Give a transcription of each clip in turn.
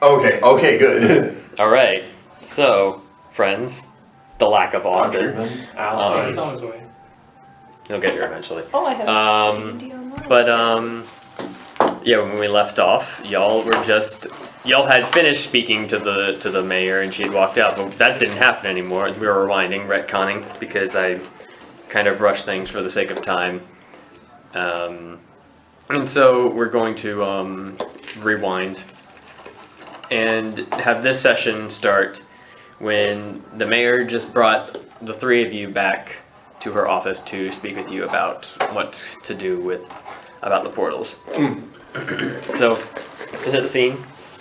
Okay, good. All right. So, friends, the lack of Austen. He's on his way. He'll get here eventually. Oh, I have D&D online. But yeah, when we left off, y'all had finished speaking to the mayor, and she had walked out. But that didn't happen anymore. We were rewinding, retconning, because I kind of rushed things for the sake of time. And so we're going to rewind and have this session start when the mayor just brought the three of you back to her office to speak with you about what to do about the portals. So, to set the scene,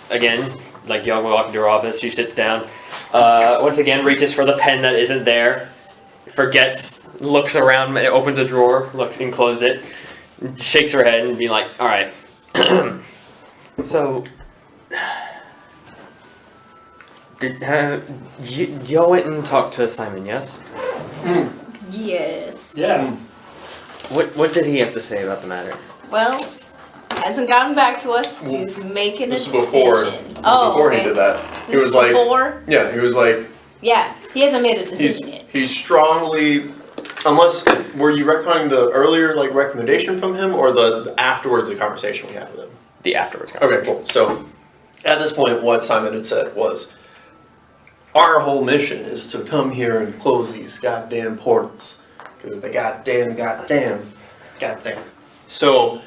again, like y'all walk into her office, she sits down, once again reaches for the pen that isn't there, forgets, looks around, opens a drawer, looks and closes it, shakes her head and be like, alright, so, y'all went and talked to Simon, yes? Yes. Yes. What did he have to say about the matter? Well, hasn't gotten back to us. He's making a This is decision. before he did that. He was like, before? yeah, he was like, Yeah, he hasn't made a decision yet. he's strongly, unless, were you retconning the earlier like recommendation from him or the afterwards the conversation we had with him? The afterwards Okay, conversation. cool. So at this point, what Simon had said was, our whole mission is to come here and close these goddamn portals. Because they goddamn. So,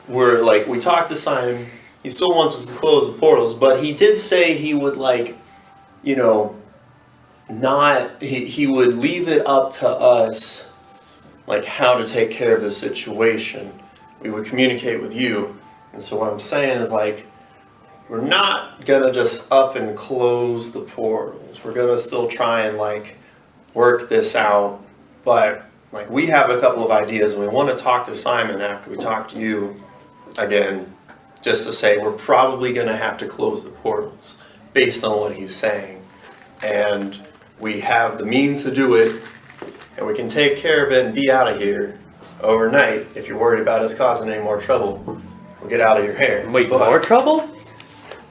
we're like, we talked to Simon, he still wants us to close the portals, but he did say he would like, you know, not, he would leave it up to us, like how to take care of the situation. We would communicate with you. And so what I'm saying is like, we're not gonna just up and close the portals. We're gonna still try and like work this out. But like we have a couple of ideas and we wanna talk to Simon after we talk to you again, just to say we're probably gonna have to close the portals based on what he's saying. And we have the means to do it and we can take care of it and be out of here overnight. If you're worried about us causing any more trouble, we'll get out of your hair. Wait, more trouble?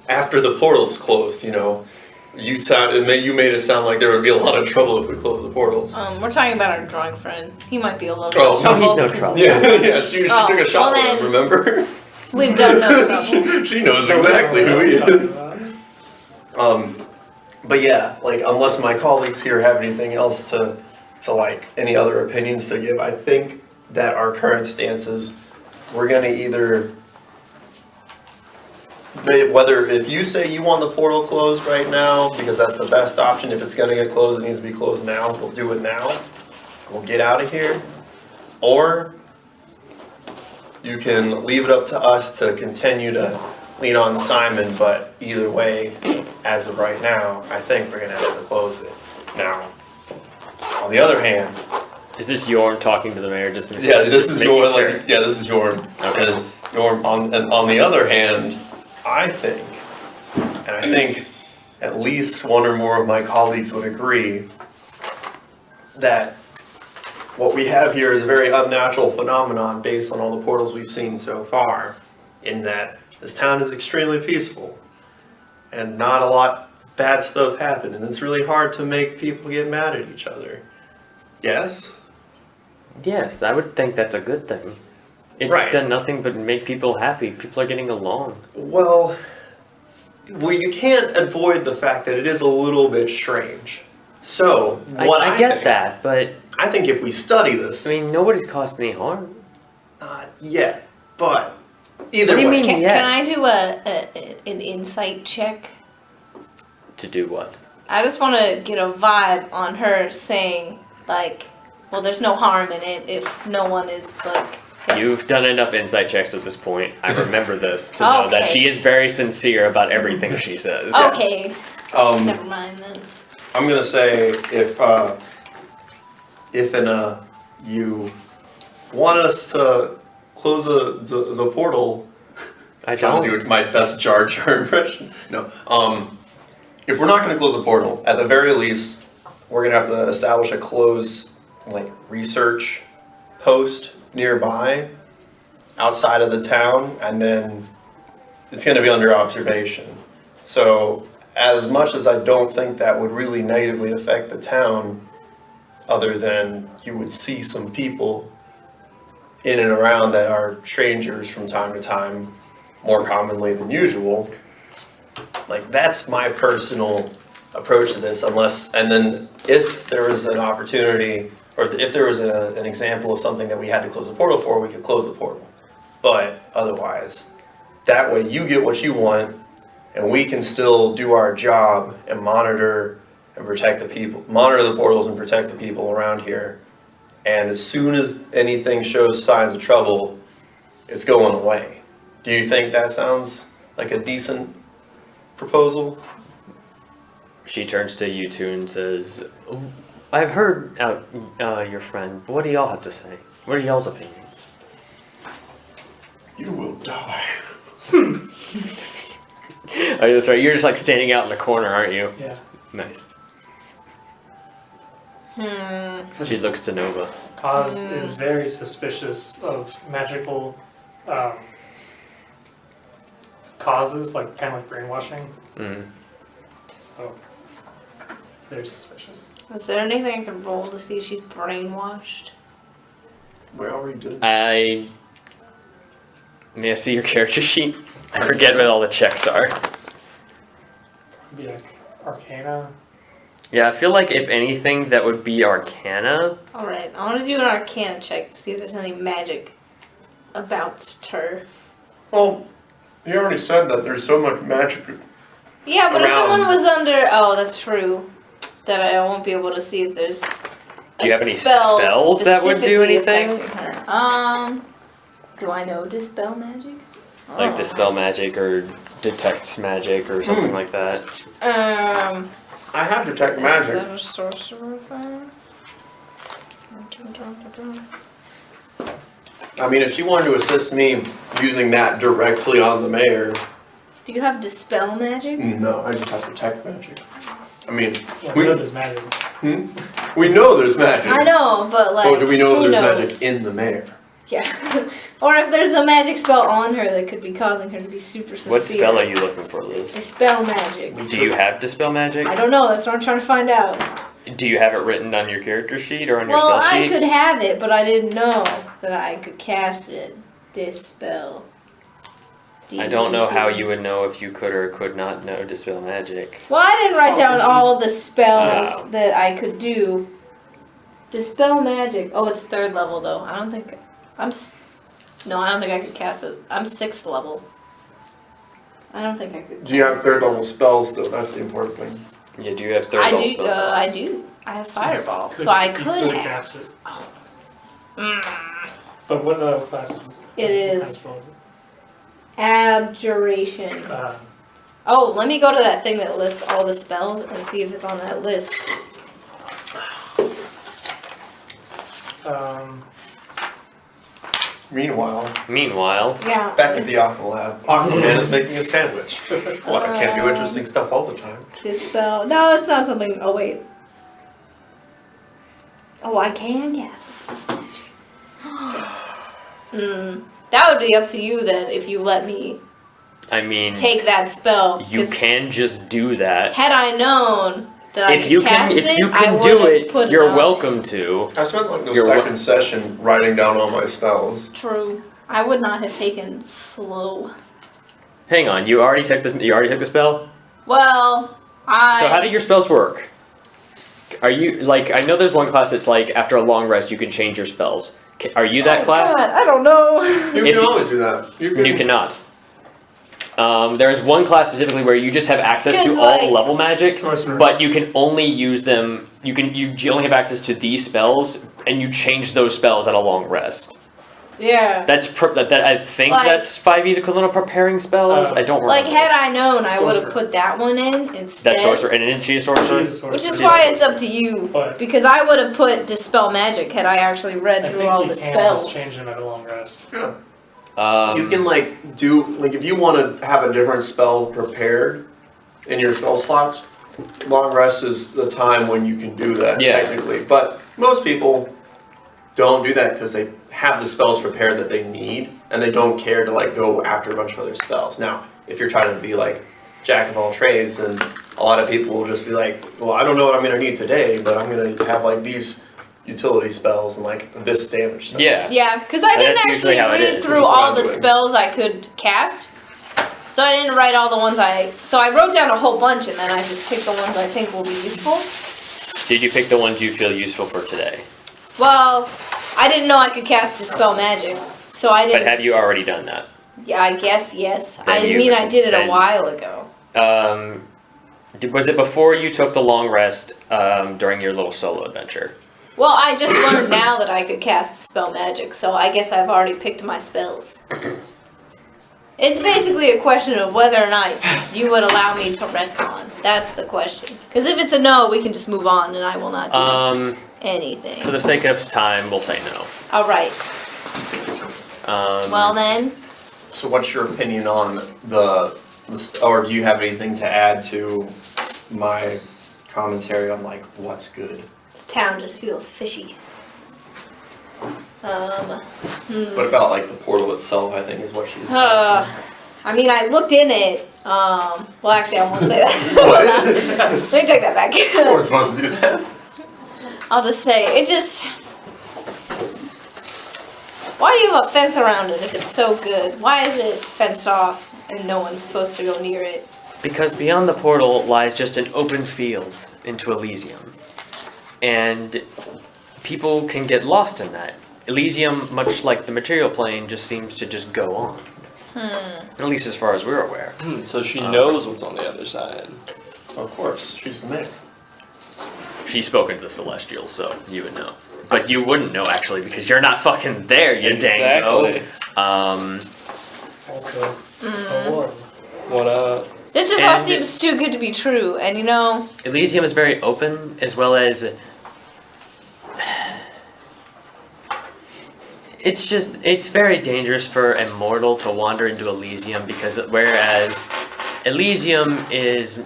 After the portals closed, you know, you made it sound like there would be a lot of trouble if we closed the portals. We're talking about our drawing friend. He might be a little Oh, bit trouble. he's no because trouble. Yeah, she took a shot well with him, remember? We've done no trouble. she knows exactly who he is. But yeah, like unless my colleagues here have anything else to like any other opinions to give, I think that our current stance is we're gonna either whether if you say you want the portal closed right now because that's the best option, if it's gonna get closed, it needs to be closed now, we'll do it now. We'll get out of here. Or you can leave it up to us to continue to lean on Simon, but either way, as of right now, I think we're gonna have to close it. Now, on the other hand, Is this Jorm talking to the mayor? Just yeah, this is Jorm. sure. Like, yeah, this is Jorm. Okay. And Jorm. On the other hand, I think at least one or more of my colleagues would agree that what we have here is a very unnatural phenomenon based on all the portals we've seen so far, in that this town is extremely peaceful and not a lot of bad stuff happen, and it's really hard to make people get mad at each other. Yes? Yes, I would think that's a good thing. It's Right. done nothing but make people happy. People are getting along. Well, you can't avoid the fact that it is a little bit strange. So, what I get that, but I think if we study this, I mean, nobody's caused any harm. not yet, but either What do you way. mean? Can Yeah. I do an insight check? To do what? I just want to get a vibe on her saying, like, well, there's no harm in it if no one is, like... You've done enough insight checks at this point. I remember this to know that Okay. she is very sincere about everything she says. Okay, never mind then. I'm gonna say if you want us to close the portal, I trying don't. to do my best Jar Jar impression. No. If we're not gonna close the portal, at the very least, we're gonna have to establish a closed like research post nearby, outside of the town, and then it's going to be under observation. So as much as I don't think that would really negatively affect the town, other than you would see some people in and around that are strangers from time to time, more commonly than usual, like that's my personal approach to this. Unless, and then if there was an opportunity, or if there was an example of something that we had to close the portal for, we could close the portal. But otherwise, that way you get what you want, and we can still do our job and monitor and protect the people, monitor the portals and protect the people around here. And as soon as anything shows signs of trouble, it's going away. Do you think that sounds like a decent proposal? She turns to you two and says, I've heard your friend. What do y'all have to say? What are y'all's opinions? You will die. Oh, that's right. You're just like standing out in the corner, aren't you? Yeah. Nice. She looks to Nova. Kaz is very suspicious of magical causes, like kind of like brainwashing. So, very suspicious. Is there anything I can roll to see if she's brainwashed? We already did. May I see your character sheet? I forget what all the checks are. Be like Arcana. Yeah, I feel like if anything, that would be Arcana. Alright, I want to do an Arcana check to see if there's any magic about her. Well, you already said that there's so much magic. Yeah, but if Around. someone was under... Oh, that's true. That I won't be able to see if there's Do you have any spells that would do specifically anything? affecting her. Do I know Dispel Magic? Like Dispel Magic or Detects Magic or something like that. I have detect Is magic. that a sorcerer thing? I mean, if she wanted to assist me using that directly on the mayor, Do you have Dispel Magic? no, I just have detect magic. I mean, Yeah, we we know there's magic. we know there's magic. I know, but like, Or do we know who there's knows? magic in the mayor? Yeah. Or if there's a magic spell on her that could be causing her to be super sincere. What spell are you looking for, Liz? Dispel Magic. Do you have Dispel Magic? I don't know, that's what I'm trying to find out. Do you have it written on your character sheet or on your Well, spell sheet? I could have it, but I didn't know that I could cast it. Dispel. I don't know how you would know if you could or could not know Dispel Magic. Well, I didn't write down all of the spells Oh. that I could do. Dispel Magic. Oh, it's 3rd level though. I don't think No, I don't think I could cast it. I'm 6th level. I don't think I could. Do you have cast third it. level spells though? That's the important thing. Yeah, do you have third I level do. spell slots? I do. I have Fireball, Could- so I you could have. cast it. Mm. But what class is it? It is What kind of spell is Abjuration. it? Oh, let me go to that thing that lists all the spells and see if it's on that list. Meanwhile, Yeah. back at the Aqua Lab, Aquaman is making a sandwich. What? I can't do interesting stuff all the time. Dispel. No, it's not something. Oh wait. Oh, I can cast Dispel Magic. That would be up to you then if you let me I mean, take that spell. you 'cause can just do that. Had I known that I If could you cast can, if it, you I can would do have it, put you're on welcome to. I spent like the You're second session writing down all my spells. True. I would not have taken slow. Hang on, you already took the spell? Well, I. So how do your spells work? Are you like, I know there's one class that's like after a long rest you can change your spells. Are you that class? God, I don't know. You If can you- always do that. You cannot. There's one class specifically where you just have access 'Cause, to all like- level magic, Sorcerer. but you can only use them. You only have access to these spells, and you change those spells at a long rest. Yeah. That's I think Like- that's 5e's equivalent of preparing spells. I don't remember. Like, had I known, I would have Sorcerer. put that one in instead. That sorcerer, and isn't she a sorcerer? She's a sorcerer. Which is She's why a it's up to you. But- Because I would have put Dispel Magic had I actually read I through think all you the can spells. just change them at a long rest. Yeah. You can like do like if you want to have a different spell prepared in your spell slots. Long rest is the time when you can do that Yeah. technically, but most people don't do that because they have the spells prepared that they need and they don't care to like go after a bunch of other spells. Now, if you're trying to be like jack of all trades, then a lot of people will just be like, well, I don't know what I'm gonna need today, but I'm gonna have like these utility spells and like this damage stuff. Yeah. Yeah, because I And didn't that's usually actually how it read is. through That's what all I'm the doing. spells I could cast. So I didn't write all the ones So I wrote down a whole bunch and then I just picked the ones I think will be useful. Did you pick the ones you feel useful for today? Well, I didn't know I could cast Dispel Magic. So I But didn't. have you already done that? Yeah, I guess yes. Then I you- mean, I did it a then- while ago. Was it before you took the long rest during your little solo adventure? Well, I just learned now that I could cast Dispel Magic, so I guess I've already picked my spells. It's basically a question of whether or not you would allow me to retcon. That's the question. Because if it's a no, we can just move on, and I will not do anything. For the sake of time, we'll say no. All right. Well then, So what's your opinion on or do you have anything to add to my commentary on like what's good? this town just feels fishy. What about like the portal itself, I think is what she's I asking. mean, I looked in it. Well, actually, I won't say that. Let me take that back. We're supposed to do that. I'll just say, it just... Why do you have a fence around it if it's so good? Why is it fenced off and no one's supposed to go near it? Because beyond the portal lies just an open field into Elysium. And people can get lost in that. Elysium, much like the material plane, just seems to just go on. At least as far as we're aware. So she knows what's on the other side. Of course, she's the mayor. She's spoken to the Celestials, so you would know. But you wouldn't know, actually, because you're not fucking there, you Exactly. dango. Also, a warm. What This just all And- seems too good to be true, and you know... Elysium is very open, as well as... It's very dangerous for a mortal to wander into Elysium, because whereas Elysium is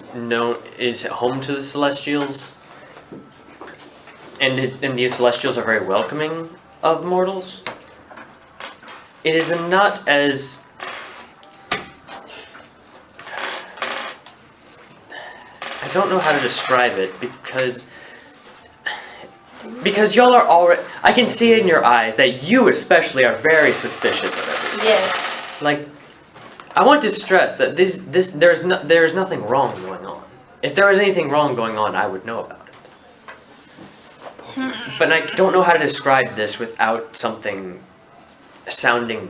home to the Celestials, and the Celestials are very welcoming of mortals, it is not as... I don't know how to describe it, because y'all are already... I can see it in your eyes that you especially are very suspicious of everything. Yes. Like, I want to stress that there's nothing wrong going on. If there was anything wrong going on, I would know about it. But I don't know how to describe this without something sounding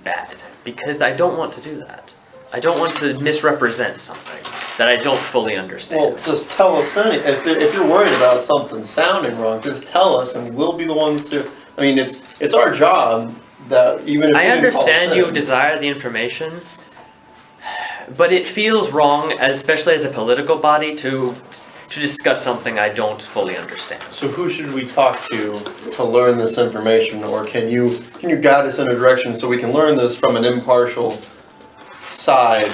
bad, because I don't want to do that. I don't want to misrepresent something that I don't fully understand. Well, just tell us if you're worried about something sounding wrong, just tell us and we'll be the ones to... I mean, it's our job that even if I we didn't call understand us you in- desire the information, but it feels wrong, especially as a political body, to discuss something I don't fully understand. So who should we talk to learn this information, or can you guide us in a direction so we can learn this from an impartial side,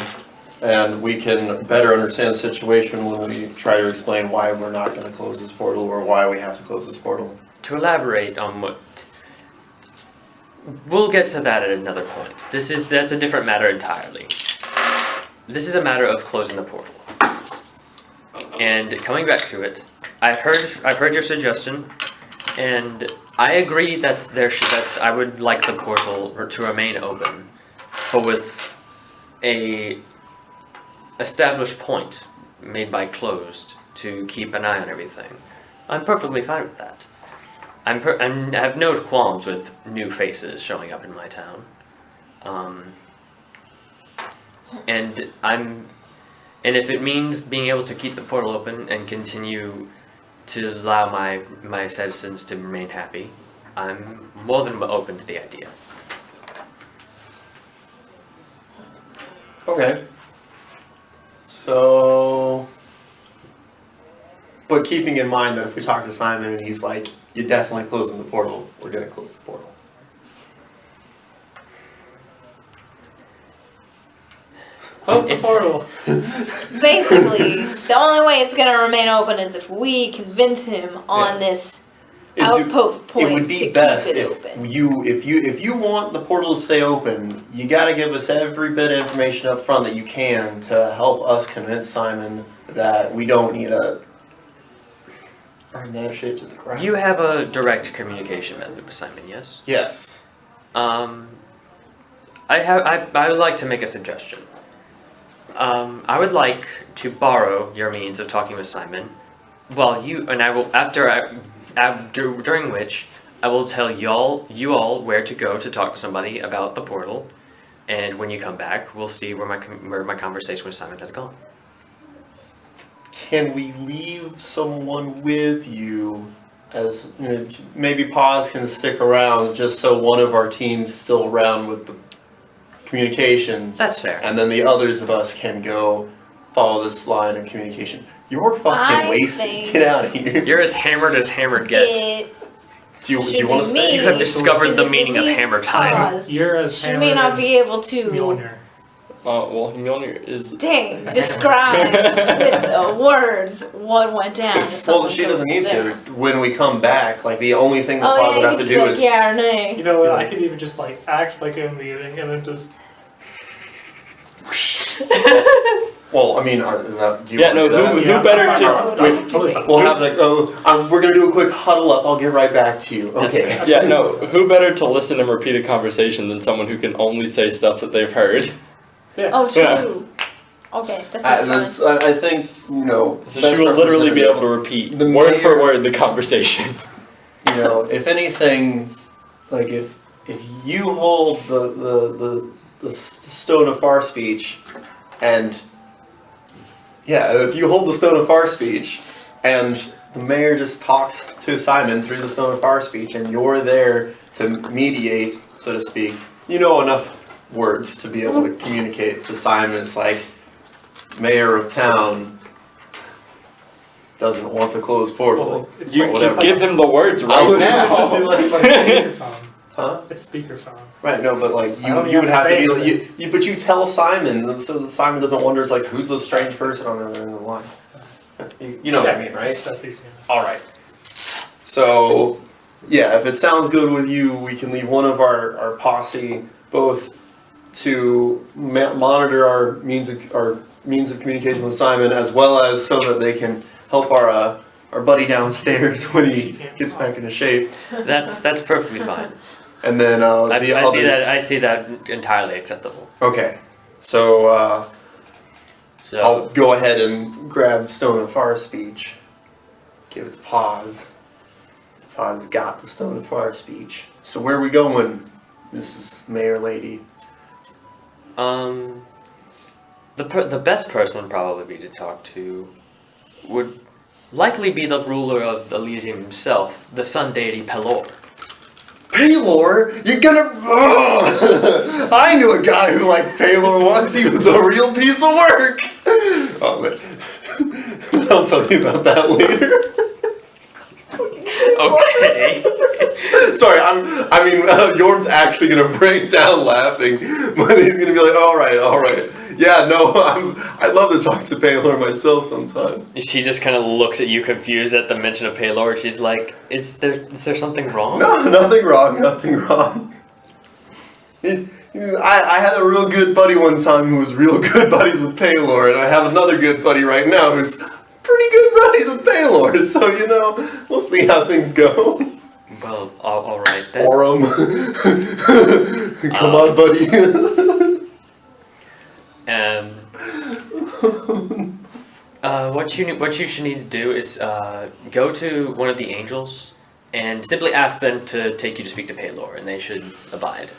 and we can better understand the situation when we try to explain why we're not going to close this portal or why we have to close this portal? To elaborate on what... We'll get to that at another point. That's a different matter entirely. This is a matter of closing the portal. And coming back to it, I've heard your suggestion, and I agree that that I would like the portal to remain open, but with a established point made by closed to keep an eye on everything. I'm perfectly fine with that. I have no qualms with new faces showing up in my town. And if it means being able to keep the portal open and continue to allow my citizens to remain happy, I'm more than open to the idea. Okay. So, but keeping in mind that if we talk to Simon and he's like, "You're definitely closing the portal," we're gonna close the portal. Close the portal. Basically, the only way it's gonna remain open is if we convince him on this outpost point It would to be keep best it if open. if you want the portal to stay open, you got to give us every bit of information up front that you can to help us convince Simon that we don't need to burn that shit to the ground. You have a direct communication method with Simon, yes? Yes. I would like to make a suggestion. I would like to borrow your means of talking with Simon, while you and I will during which I will tell you all where to go to talk to somebody about the portal, and when you come back, we'll see where my conversation with Simon has gone. Can we leave someone with you? As maybe Paz can stick around just so one of our team's still around with the communications. That's fair. And then the others of us can go follow this line of communication. You're fucking wasted. think Get out of here. You're as hammered gets. It Do you should want to be stay? me. You have discovered the Physically meaning of hammer time. pause. You're as She hammered may not as be able to, Mjolnir. Well, Mjolnir is. dang, describe with words what went down. If Well, something she doesn't goes need there. to. When we come back, like the only thing that Oh Paz yeah, would you have could to be do like, is. yeah or nay. You know what? I could even just like act like I'm leaving and then just. Well, I mean, is that, do you Yeah, want no. to do that? Who better I'm to? fine. Wait, Totally fine. We'll have like, we're gonna do a quick huddle up. I'll get right back to you. That's Okay. fair. Yeah, no. Who better to listen and repeat a conversation than someone who can only say stuff that they've heard? Yeah. Oh, Yeah. true. Okay, that's That's, I think So she will literally be able to repeat The word for mayor- word the conversation. If anything, like if you hold the Stone of Far speech, and if you hold the Stone of Far speech, and the mayor just talks to Simon through the Stone of Far speech, and you're there to mediate, so to speak, you know enough words to be able to communicate to Simon. It's like, mayor of town doesn't want to close portal. It's You like, just give him the words I right would now. just be like, speakerphone. huh? It's speakerphone. Right, no, but like I don't you would even have to say be like anything. but you tell Simon so that Simon doesn't wonder. It's like, who's the strange person on the other end of the line? You know what I mean, right? That's easy. All right. So if it sounds good with you, we can leave one of our posse both to monitor our means of communication with Simon, as well as so that they can help our buddy downstairs when he gets back into shape. That's perfectly fine. And then the others. I see that entirely acceptable. Okay, so So I'll go ahead and grab Stone of Far speech. Give it to Paz. Paz got the Stone of Far speech. So where are we going, Mrs. Mayor Lady? the best person probably to talk to would likely be the ruler of Elysium himself, the sun deity Pelor. Paylor? You're gonna... Ugh. I knew a guy who liked Paylor once. He was a real piece of work. Oh, man. I'll tell you about that later. Okay. Sorry, Jorm's actually gonna break down laughing, but he's gonna be like, all right. Yeah, no, I'd love to talk to Paylor myself sometime. She just kind of looks at you confused at the mention of Pelor. She's like, is there something wrong? No, nothing wrong. I had a real good buddy one time who was real good buddies with Paylor, and I have another good buddy right now who's pretty good buddies with Paylor, so, we'll see how things go. Well, all right then. Aurum. Come on, buddy. What you should need to do is go to one of the angels and simply ask them to take you to speak to Pelor, and they should abide.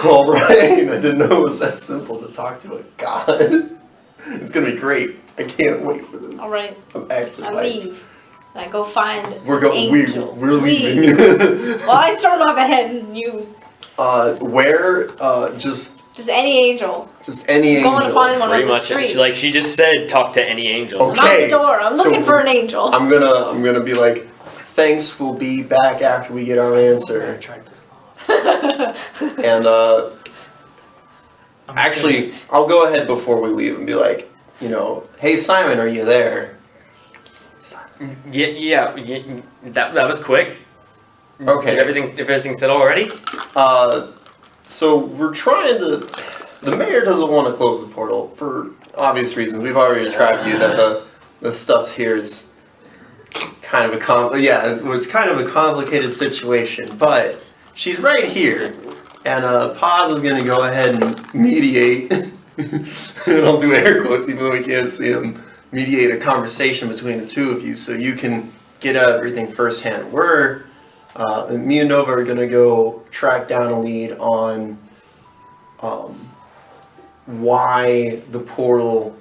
All right. I didn't know it was that simple to talk to a god. It's gonna be great. I can't wait for this. All right, I'm actually I hyped. leave. I go find We're an angel. we're leaving. Well, I storm off ahead, and you Where? Just any angel. any I'm going angel. to find one on Pretty the much, street. she just said, talk to any angel. Okay. I'm out the door. I'm so looking for an angel. I'm gonna be like, thanks. We'll be back after we get our answer. tried this. And I'm actually, I'll go ahead before we leave and be like, hey Simon, are you there? Yeah. That was quick. Okay. Is everything settled already? So we're trying to. The mayor doesn't want to close the portal for obvious reasons. We've already described to you that the stuff here is kind of it was kind of a complicated situation. But she's right here, and Paz is gonna go ahead and mediate. And I'll do air quotes even though we can't see him. Mediate a conversation between the two of you, so you can get everything firsthand. Me and Nova are gonna go track down a lead on why the portal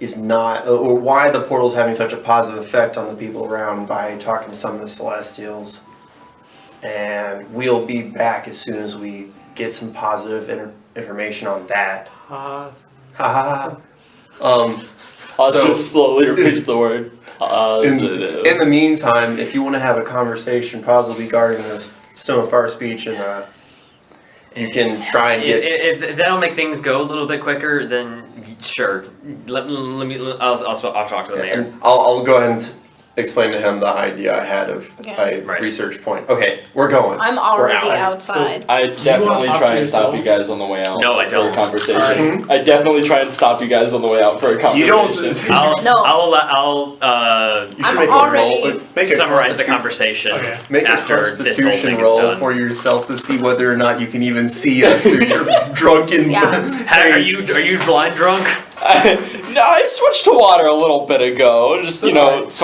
is not, or why the portal is having such a positive effect on the people around by talking to some of the Celestials. And we'll be back as soon as we get some positive information on that. Pause. Ha I'll just slowly repeat the word. In the meantime, if you want to have a conversation, Paz will be guarding the Stone of Far Speech, and you can try and get. If that'll make things go a little bit quicker, then sure. I'll talk to the mayor. And I'll go ahead and explain to him the idea I had of Okay. a research point. Okay, we're going. I'm We're already out. outside. I definitely talk try to and stop yourself? you guys on the way out. No, I For don't. a conversation. Alright. I definitely try and stop you guys on the way out for a You conversation. don't. No. You should I'm make already- a roll. Make a summarize the constitu- conversation Okay. Make a after this whole constitution thing is roll done. for yourself to see whether or not you can even see us through your drunken. Yeah. Are face. you blind drunk? No, I switched to water a little bit ago, just so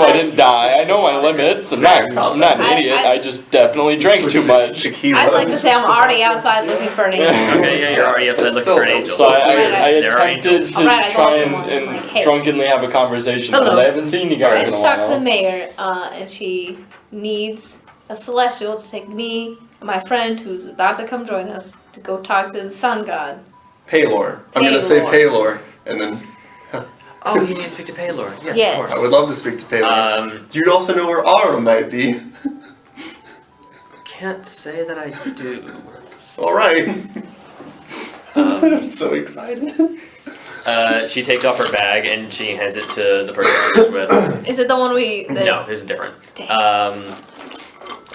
I didn't die. I know my limits. I'm not an idiot. I just definitely drank too much. Tequila. I'd like to say I'm already outside looking for an angel. Okay, yeah, you're already outside It's looking still for an no- angel. So I There are attempted angels. to Alright, I go try up to and, one, and like, hey. drunkenly have a conversation Hello. because I haven't seen you I guys in a just talked to the while. mayor, and she needs a celestial to take me and my friend, who's about to come join us, to go talk to the sun god. Paylor. I'm gonna say Paylor, and then Oh, you need to speak to Paylor. Yes, Yes. of course. I would love to speak to Paylor. Do you also know where Aura might be? Can't say that I do. All right. I'm so excited. She takes off her bag and she hands it to the person she's with. Is it the one we? The, No, this is different. Dang.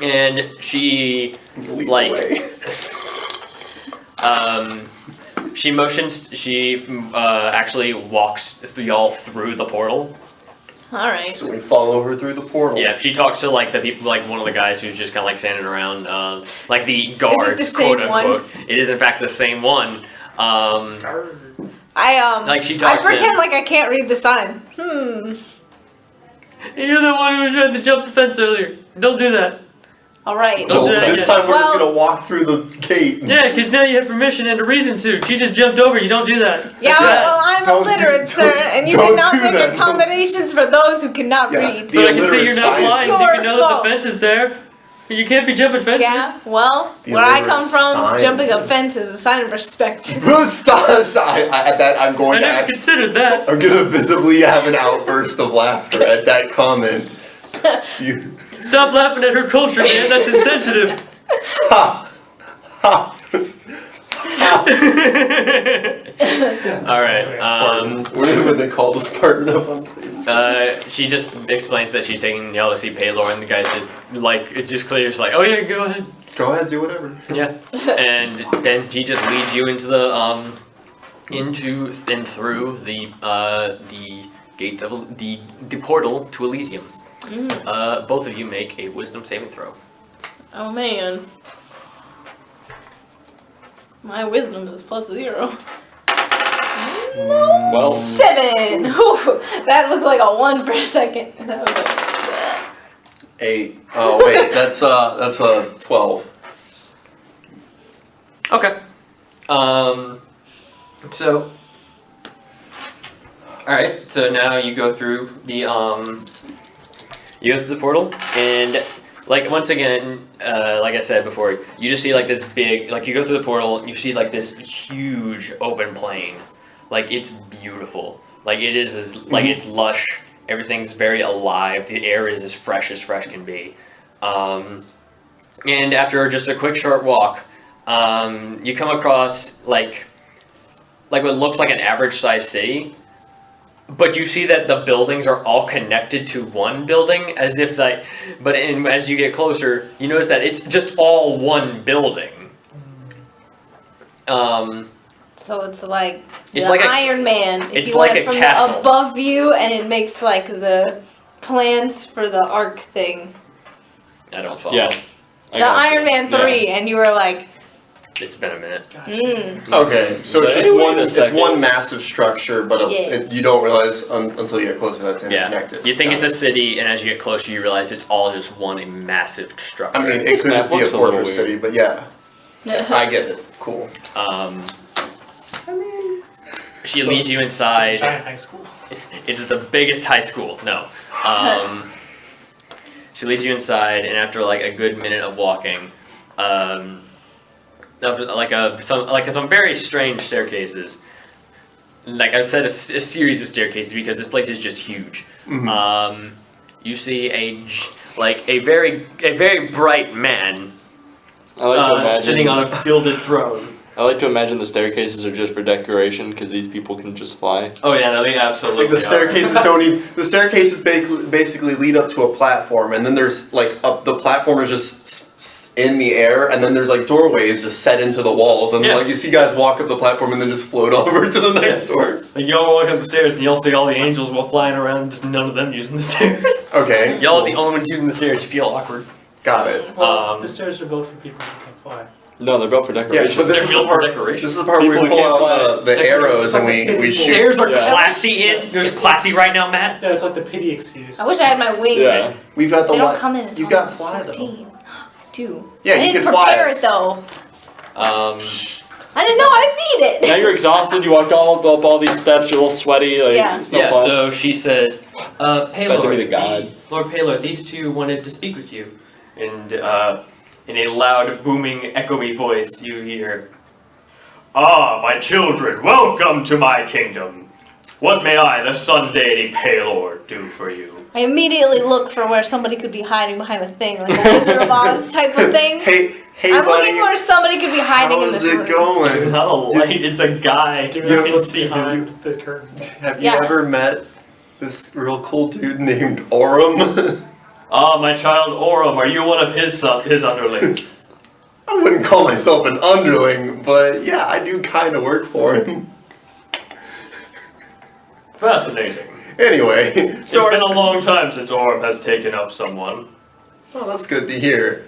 And she Lead Like- the way. she motions. She actually walks y'all through the portal. All right. So we follow her through the portal. Yeah, she talks to like the people, like one of the guys who's just kind of like standing around, like the guards, the same quote one? unquote. It is in fact the same one. Like she I talks to pretend him. like I can't read the sign. You're the one who tried to jump the fence earlier. Don't do that. All right. Don't do that This again. time we're just Well- gonna walk through the gate. Yeah, because now you have permission and a reason to. She just jumped over. You don't do that. Yeah, well, I'm Don't do- illiterate, sir, and you don't did not do make that. accommodations for those who cannot Yeah. read. The But I can see illiterate you're not science- blind. It's You your can know fault. that the fence is there. You can't be jumping fences. Yeah, well, The where I illiterate come from, jumping a scientist. fence is a sign of respect. Stop! At that, I'm I going to. never considered that. I'm gonna visibly have an outburst of laughter at that comment. You. Stop laughing at her culture, man. That's insensitive. Ha! Ha! All right. Spartan. What would they call the Spartan up on stage? She just explains that she's taking y'all to see Paylor, and the guy's just like, it just clears like, oh yeah, go ahead. Go ahead, do whatever. Yeah. And then he just leads you into the into and through the gates of the portal to Elysium. Both of you make a wisdom saving throw. Oh man. My wisdom is +0. Well, 7! Whew, that looked like a 1 for a second. And I was like, bleh. 8. Oh wait, that's a 12. Okay. So. Alright, so now you go through the, you go through the portal, and, like, once again, like I said before, you just see, like, this big, like, you go through the portal, and you see, like, this huge open plain. Like, it's beautiful. Like, it is, like, it's lush, everything's very alive, the air is as fresh can be. And after just a quick short walk, you come across, like what looks like an average sized city, but you see that the buildings are all connected to one building, as if like. But as you get closer, you notice that it's just all one building. So it's like It's the like Iron Man. If it's you like went a from castle. the above view and it makes like the plans for the arc thing. I don't follow. Yes. I The got you. Iron Man Yeah. 3, and you were like, It's been a minute. Okay, so it's Hey, just wait one. a It's second. one massive structure, but Yes. you don't realize until you get closer that it's Yeah. interconnected. You think Got it's a city, and as you get closer, you realize it's all just one massive structure. I mean, it This could map just be a looks a little fortress weird. city, but yeah, I get it. Cool. She So leads it's- you it's a inside. giant high school. It is the biggest high school. No. She leads you inside, and after like a good minute of walking, some very strange staircases. Like I've said, a series of staircases because this place is just huge. You see a very bright man I like to imagine. sitting on a gilded throne. I like to imagine the staircases are just for decoration because these people can just fly. Oh yeah, no, they absolutely. Like the are. staircases don't even. The staircases basically lead up to a platform, and then there's like the platform is just in the air, and then there's like doorways just set into the walls, and Yeah. like you see guys walk up the platform and then just float over to the next door. Like y'all walk up the stairs and y'all see all the angels while flying around, just none of them using the stairs. Okay. Y'all are the only ones using the stairs. You feel awkward. Got it. Well, the stairs are built for people who can fly. No, they're built for Yeah, decoration. but this They're is the built for part. decoration. This is the part where People we who pull can't out fly. the That's arrows what- and we it's like shoot. Stairs are Yeah. classy in. There's classy right now, Matt. Yeah, it's like the pity excuse. I wish I had my wings. Yeah. We've got the. They don't li- come in until You've got I'm fly though. 14. I do. Yeah, I you didn't can fly prepare us. it though. Um, I didn't know I need it. Now you're exhausted. You walked all up all these steps. You're a little sweaty. Like Yeah. it's no yeah. fun. So she says, "Paylor, to be the god. Lord Paylor, these two wanted to speak with you," and in a loud, booming, echoey voice, you hear, "Ah, my children, welcome to my kingdom. What may I, the sun deity Paylor, do for you?" I immediately look for where somebody could be hiding behind a thing, like a Wizard of Oz type of thing. Hey, I'm buddy. looking where somebody could be hiding in How's this it room. going? It's not a light; it's a guy. Do You not have- look behind the curtain. Have you Yeah. ever met this real cool dude named Aurum? Ah, my child Aurum, are you one of his underlings? I wouldn't call myself an underling, but yeah, I do kind of work for him. Fascinating. Anyway, so It's been a long time since Aurum has taken up someone. oh, that's good to hear.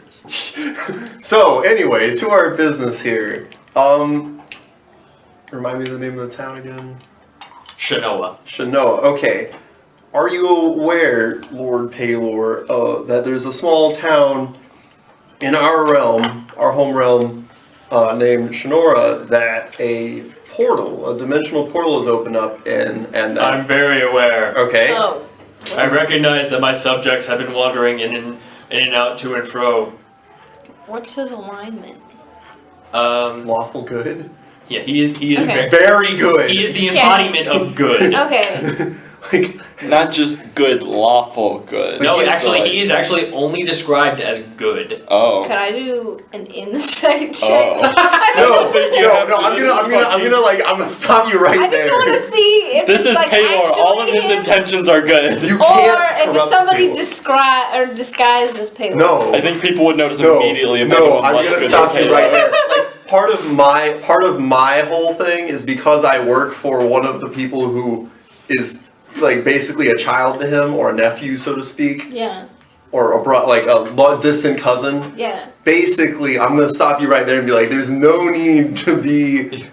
So anyway, to our business here. Remind me of the name of the town again. Shanoa. Shanoa. Okay. Are you aware, Lord Paylor, that there's a small town in our realm, our home realm, named Shannora, that a portal, a dimensional portal is opened up in, and that... I'm very aware. Okay. Oh. I recognize that my subjects have been wandering in and out, to and fro. What's his alignment? Lawful good. Yeah, he is Okay. Very good. he is the Just checking. embodiment of good. Okay. Like, Not just good, lawful good. No, He's actually, like- he is actually only described as good. Oh. Could I do an insight check? Oh. I'm gonna stop you right I there. just want to see if This it's is like Paylor. All of actually his him, intentions are good. You or can't if it's corrupt somebody people. disguised as Paylor. No. I think people would notice No, immediately if no, anyone I'm was gonna good stop at you Paylor. right there. Like part of my whole thing is because I work for one of the people who is like basically a child to him or a nephew, so to speak, Yeah. or a distant cousin. Yeah. Basically, I'm gonna stop you right there and be like, "There's no need to be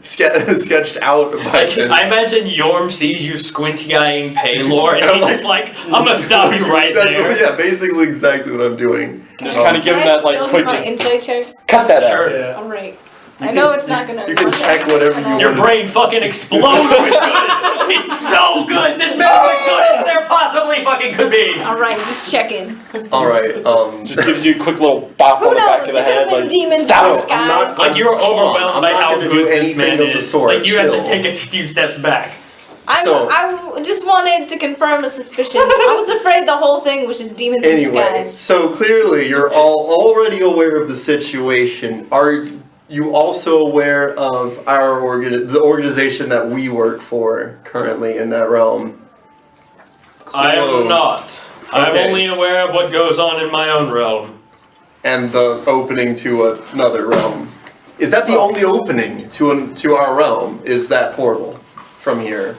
sketched out by this." I imagine Jorm sees you squinty-eyeing Paylor, and I'm he's just like, I'm gonna stop you right That's there. what, yeah, basically exactly what I'm doing. Just kind of give him Can I that like still quick, do my just insight check? cut that out. Sure. Yeah. All right. I know it's not gonna. You can check whatever you Your want. brain fucking explodes with good. It's so good. This man's as good as there possibly fucking could be. All right, just checking. All right. Just gives you a quick little bop Who on the back knows? of It the could have head. been Like, demons in stop. I'm not- disguise. Like you're Hold on, overwhelmed I'm by not how gonna good do this anything man of the is. sort, Like you have to chill. take a few steps back. So- I just wanted to confirm a suspicion. I was afraid the whole thing was just demons in Anyway, disguise. so clearly you're all already aware of the situation. you also aware of the organization that we work for currently in that realm? I am Closed. not. I'm Okay. only aware of what goes on in my own realm. And the opening to another realm. Is that the only opening to our realm? Is that portal from here?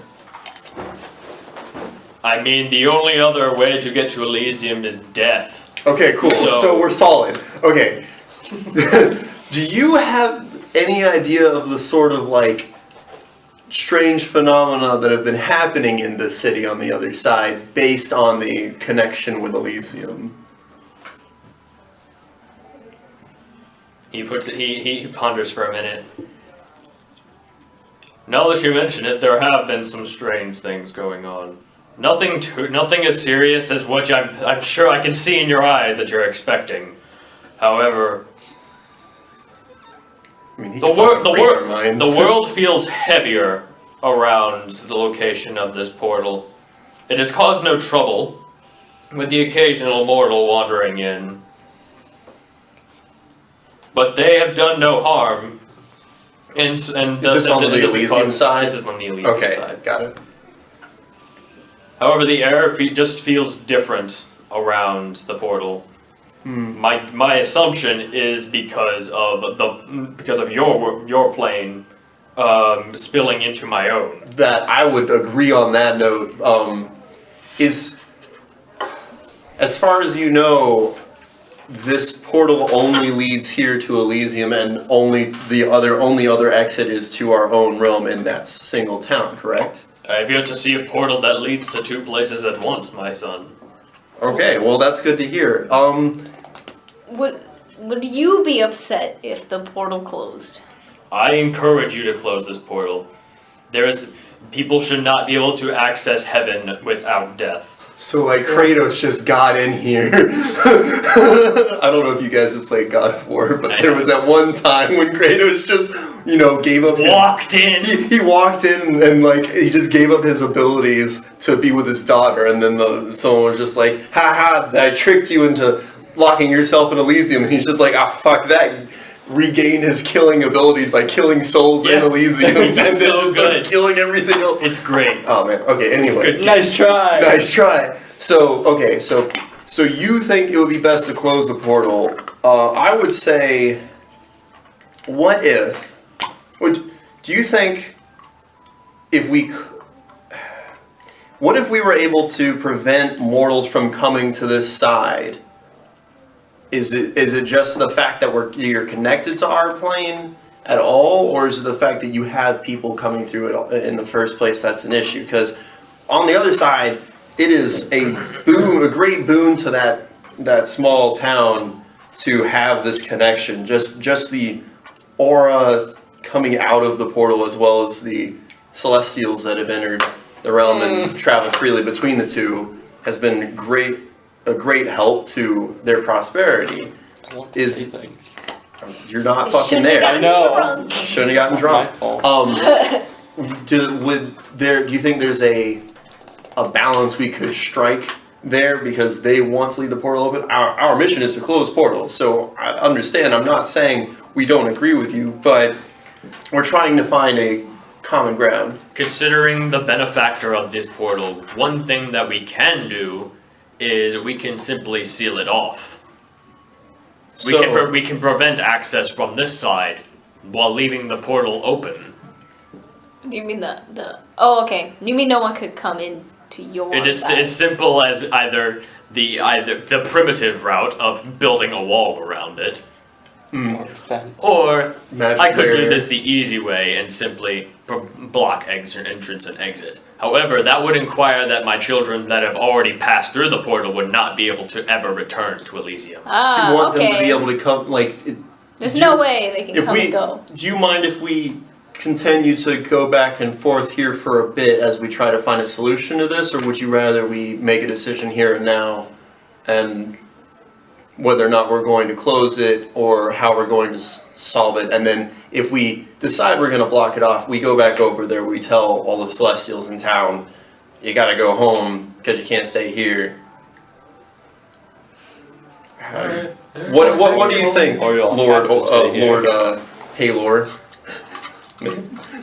I mean, the only other way to get to Elysium is death. Okay, cool. So we're solid. Okay. Do you have any idea of the sort of like strange phenomena that have been happening in the city on the other side based on the connection with Elysium? He ponders for a minute. Now that you mention it, there have been some strange things going on. Nothing as serious as what I'm sure I can see in your eyes that you're expecting. However, I mean, the world feels heavier around the location of this portal. It has caused no trouble, with the occasional mortal wandering in. But they have done no harm. And Is this on the Elysium side? This is on the Elysium Okay, side. got it. However, the air just feels different around the portal. My assumption is because of your plane spilling into my own. That I would agree on that note. Is, as far as you know, this portal only leads here to Elysium, and only other exit is to our own realm in that single town, correct? I have yet to see a portal that leads to two places at once, my son. Okay, well that's good to hear. Would you be upset if the portal closed? I encourage you to close this portal. People should not be able to access heaven without death. So like Kratos just got in here. I don't know if you guys have played God of War, but there was that one time when Kratos just, gave up Walked in! He walked in and like he just gave up his abilities to be with his daughter, and then someone was just like, "Ha, I tricked you into locking yourself in Elysium," and he's just like, "Ah, fuck that." Regained his killing abilities by killing souls in Elysium, and then so just started killing everything else. It's great. Oh man. Okay. Anyway. Good. Nice try. Nice try. So okay. So you think it would be best to close the portal? I would say, what if? Do you think what if we were able to prevent mortals from coming to this side? Is it just the fact that you're connected to our plane at all, or is it the fact that you have people coming through it in the first place that's an issue? Because on the other side, it is a great boon to that small town to have this connection. Just the aura coming out of the portal, as well as the celestials that have entered the realm and traveled freely between the two, has been a great help to their prosperity. I want to see things. You're not fucking there. I know. Shouldn't have gotten drunk. Do you think there's a balance we could strike there, because they want to leave the portal open? Our mission is to close portals, so I understand. I'm not saying we don't agree with you, but we're trying to find a common ground. Considering the benefactor of this portal, one thing that we can do is we can simply seal it off. We can prevent access from this side while leaving the portal open. Do you mean the? Oh, okay. You mean no one could come in to your It is side? as simple as either the primitive route of building a wall around it, or Magic I could do barrier. this the easy way and simply block entrance and exit. However, that would require that my children that have already passed through the portal would not be able to ever return to Elysium. Do you want them to Okay. be able to come? There's no way they can come and go. Do you mind if we continue to go back and forth here for a bit as we try to find a solution to this, or would you rather we make a decision here and now, and whether or not we're going to close it or how we're going to solve it, and then if we decide we're going to block it off, we go back over there, we tell all the Celestials in town, you got to go home because you can't stay here. What do you think, Or you'll Lord have to stay here. Lord Halor.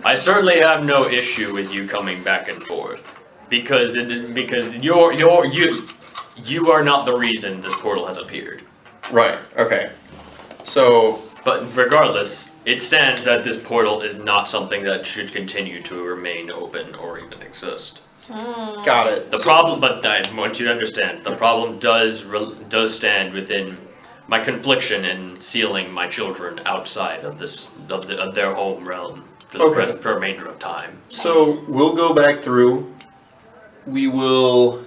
I certainly have no issue with you coming back and forth, because you are not the reason this portal has appeared. Right. Okay. So. But regardless, it stands that this portal is not something that should continue to remain open or even exist. Got it. The problem, but I want you to understand, the problem does stand within my confliction in sealing my children outside of their home realm for the remainder of time. So we'll go back through. We'll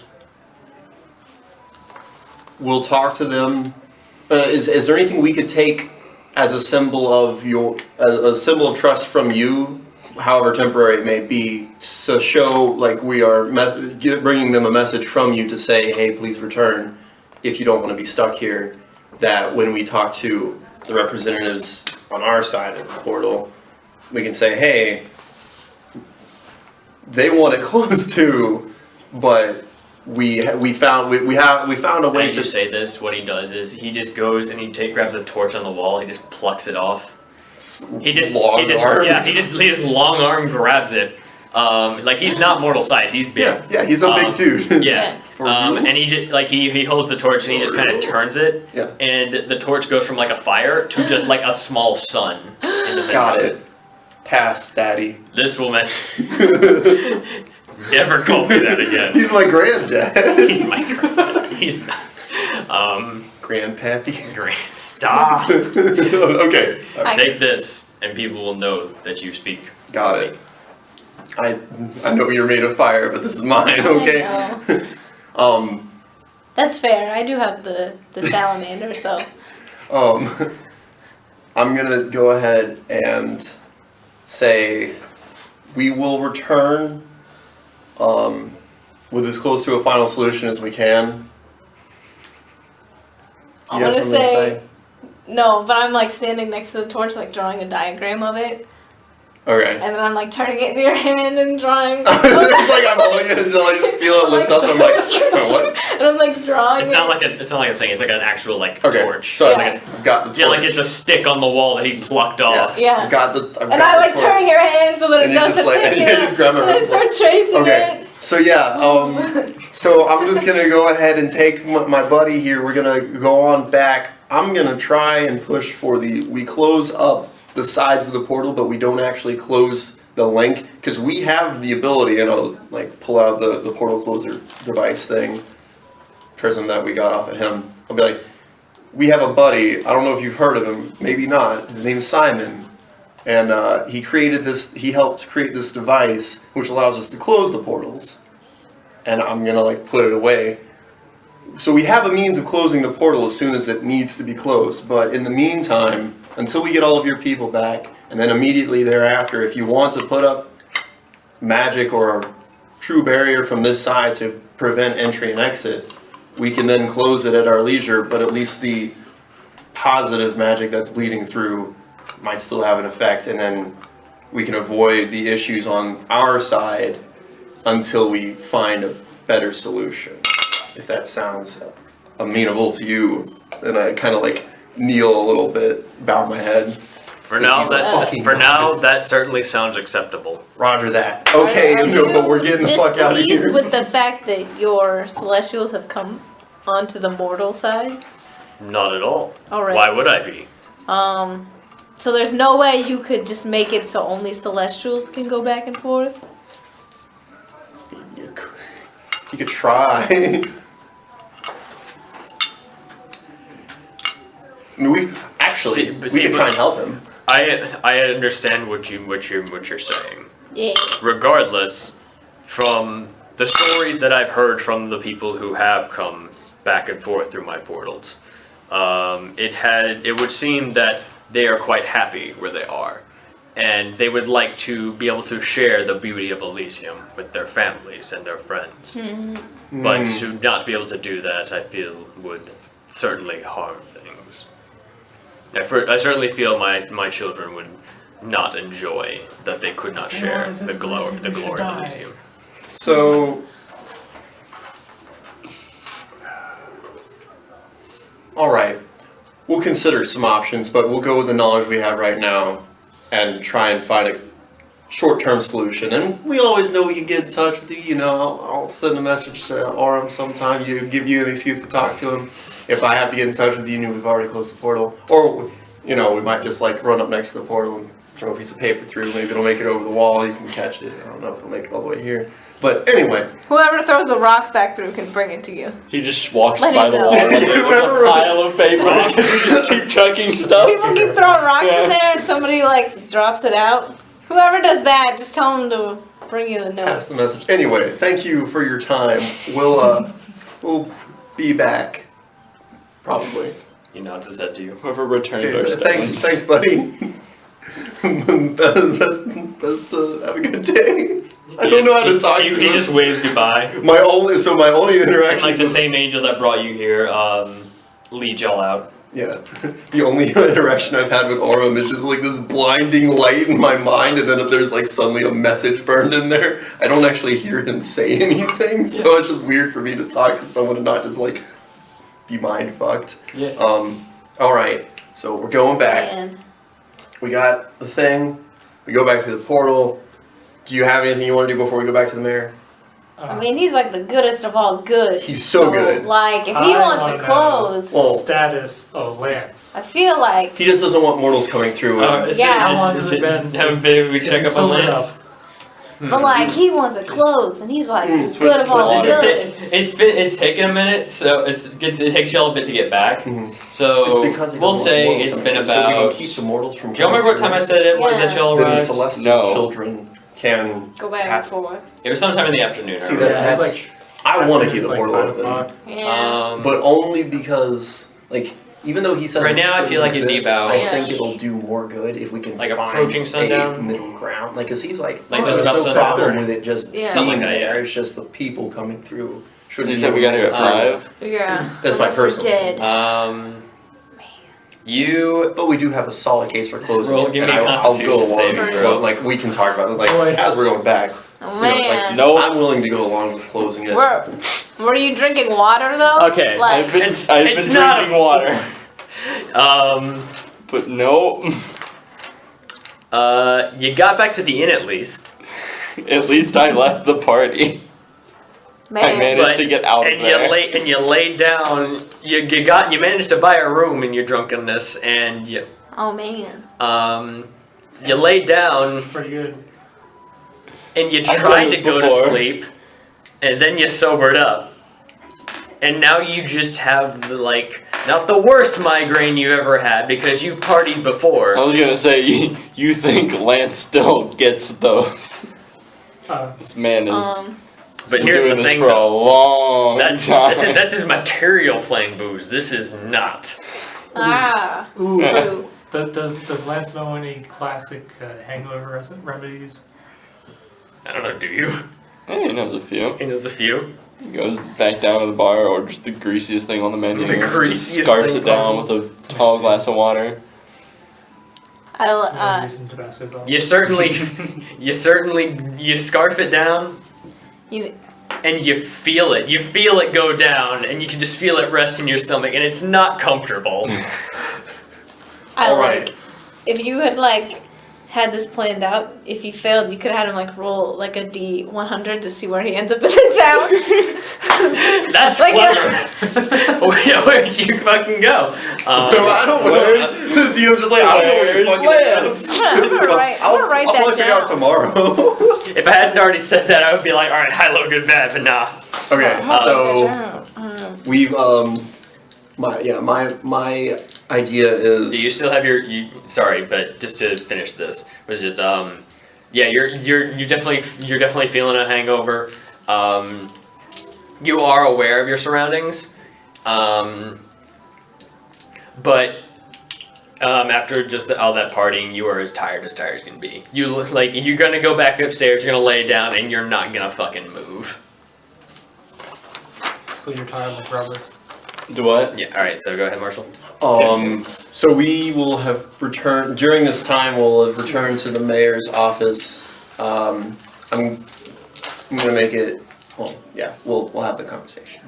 talk to them. Is there anything we could take as a symbol of a symbol of trust from you, however temporary it may be, to show like we are bringing them a message from you to say, hey, please return if you don't want to be stuck here. That when we talk to the representatives on our side of the portal, we can say, hey, they want it closed too, but we found a way As to you say this, what he does is he just goes and he grabs a torch on the wall. He just plucks it off. He just long arm grabs it. Like he's not mortal size. He's big. Yeah, he's a big dude. Yeah. And he just he holds the torch and he just kind of turns it. Yeah. And the torch goes from like a fire to just like a small sun in the center. Got it. Pass, Daddy. This will never call me that again. He's my granddad. He's my granddad. He's not. Grandpappy. Stop. Okay. Take this, and people will know that you speak. Got it. I know you're made of fire, but this is mine. Okay. I know. That's fair. I do have the salamander, so. I'm gonna go ahead and say we will return with as close to a final solution as we can. Do I'm you have gonna something to say no, but I'm like standing next to the torch, like drawing a diagram of it. Okay. And then I'm like turning it in your hand and drawing. It's like I'm holding it until I just feel it lift up. I'm like, what? And I'm like drawing. It's not like a thing. It's like an actual torch. So It's I've got the torch. yeah, like it's a stick on the wall that he plucked off. Yeah. I've got the torch. turn your hand so that And it you does just the like- thing. and you just grab it and I with start tracing Okay. it. So yeah, so I'm just gonna go ahead and take my buddy here. We're gonna go on back. I'm gonna try and push for we close up the sides of the portal, but we don't actually close the link because we have the ability, and I'll like pull out the portal closer device thing, PRISM that we got off of him. I'll be like, we have a buddy. I don't know if you've heard of him. Maybe not. His name's Simon. And he helped create this device which allows us to close the portals. And I'm gonna like put it away. So we have a means of closing the portal as soon as it needs to be closed. But in the meantime, until we get all of your people back, and then immediately thereafter, if you want to put up magic or a true barrier from this side to prevent entry and exit, we can then close it at our leisure, but at least the positive magic that's bleeding through might still have an effect, and then we can avoid the issues on our side until we find a better solution. If that sounds amenable to you, then I kind of like kneel a little bit, bow my head. For now, that certainly sounds acceptable. Roger that. Okay, Are but we're getting the fuck out of displeased here. with the fact that your celestials have come onto the mortal side? Not at all. All right. Why would I be? So there's no way you could just make it so only celestials can go back and forth? You could try. I mean, we could try and help him. I understand what you're saying. Yeah. Regardless, from the stories that I've heard from the people who have come back and forth through my portals, it would seem that they are quite happy where they are, and they would like to be able to share the beauty of Elysium with their families and their friends. Mm-hmm. But to not be able to do that, I feel would certainly harm things. I certainly feel my children would not enjoy that they could not share the glory of Elysium. So, all right, we'll consider some options, but we'll go with the knowledge we have right now. and try and find a short-term solution. And we always know we can get in touch with you. You know, I'll send a message to Aurum sometime. Give you an excuse to talk to him. If I have to get in touch with you, we've already closed the portal. Or, you know, we might just like run up next to the portal and throw a piece of paper through. Maybe it'll make it over the wall. You can catch it. I don't know if it'll make it all the way here. But anyway. Whoever throws the rocks back through can bring it to you. He just walks Let by him the know. wall with a pile of paper because you just keep chucking stuff. People keep throwing rocks Yeah. in there and somebody like drops it out. Whoever does that, just tell them to bring you the note. Pass the message. Anyway, thank you for your time. We'll be back. Probably. He nods his head to you. Whoever returns Okay, our thanks, stones. thanks, buddy. best have a good day. I don't know how to talk to He him. just waves goodbye. My only And interaction. like the same angel that brought you here, leads y'all out. Yeah, the only interaction I've had with Aurum is just like this blinding light in my mind, and then there's like suddenly a message burned in there. I don't actually hear him say anything, so it's just weird for me to talk to someone and not just like be mind fucked. Yeah. All right, so we're going back. Man. We got the thing. We go back to the portal. Do you have anything you want to do before we go back to the mayor? I mean, he's like the goodest of all good. He's so good. Like, if he I wants wanna to know. close, Well, Status of Lance. I feel like he just doesn't want mortals coming through. Yeah. How long has it been Haven't since- we check Is it up on sobered Lance? but like he wants to close, and he's like Switch good to of all water. good. It's taken a minute, so it takes y'all a bit to get back. Mhm. So It's because he we'll doesn't say want mortals it's coming been through, so we about. can keep the mortals from Do y'all remember what time I said it was that y'all Then the arrived? celestial No. children can Go back and forth. It was sometime in the afternoon. See, I that, remember. Yeah, it was that's I want to keep the like portal 5 open, o'clock. Yeah. but only because like even though he says Right it now, I feel like it'd be exists, about- I Yeah. think it'll do more good if we can Like find approaching sundown? a middle ground. Like, cause he's like, Like there's just no about sundown, problem or- with it just Yeah. being Something like that, there. yeah. It's just the people coming through. So Shouldn't you be said we got here at 5? Yeah. That's my Unless they're personal dead. You But we do have a solid case for closing Roll, it, give and me a I'll go Constitution along. saving with throw. what, like we can talk about it, like Boy. as we're going back. Oh You know, it's like, man. No. I'm willing to go along with closing it. Were you drinking water though? Okay, Like, I've been it's not drinking water, but no. you got back to the inn at least. At least I left the party. I man. managed to get out of and there. you laid down. You managed to buy a room in your drunkenness, and you Oh man. you laid down Pretty good. and you I've done tried this to go before. to sleep, and then you sobered up, and now you just have the, like not the worst migraine you ever had because you partied before. I was gonna say, you think Lance still gets those? This man is But been here's doing the this thing, for a though. long That's time. his material playing booze. This is not. Ooh. True. Does Lance know any classic hangover remedies? I don't know. Do you? Hey, he knows a few. He knows a few. He goes back down to the bar, orders the greasiest thing on the menu. The just greasiest scarfs thing it down with a tall glass of water. Using Tabasco sauce. You certainly, you scarf it down, You and you feel it. You feel it go down, and you can just feel it rest in your stomach, and it's not comfortable. I All like right. if you had like had this planned out, if you failed, you could have had him like roll like a D100 to see where he ends up in the town. That's Like clever. Where'd you fucking go? I don't know. Where's- The GM's just like, I don't know where you're Where's fucking Lance? I'm gonna write I'll that figure it out down. tomorrow. If I hadn't already said that, I would be like, all right, high, low, good, bad, but nah. Okay, I'm gonna so write that down. we've my idea is. Do you still have your? Sorry, but just to finish this was just yeah, you're definitely feeling a hangover. You are aware of your surroundings, but after just all that partying, you are as tired as can be. You look like you're gonna go back upstairs, you're gonna lay down, and you're not gonna fucking move. So you're tired like rubber. Do what? Yeah. All right. So go ahead, Marshall. So we will have returned during this time. We'll have returned to the mayor's office. I'm gonna make it. Well, yeah, we'll have the conversation.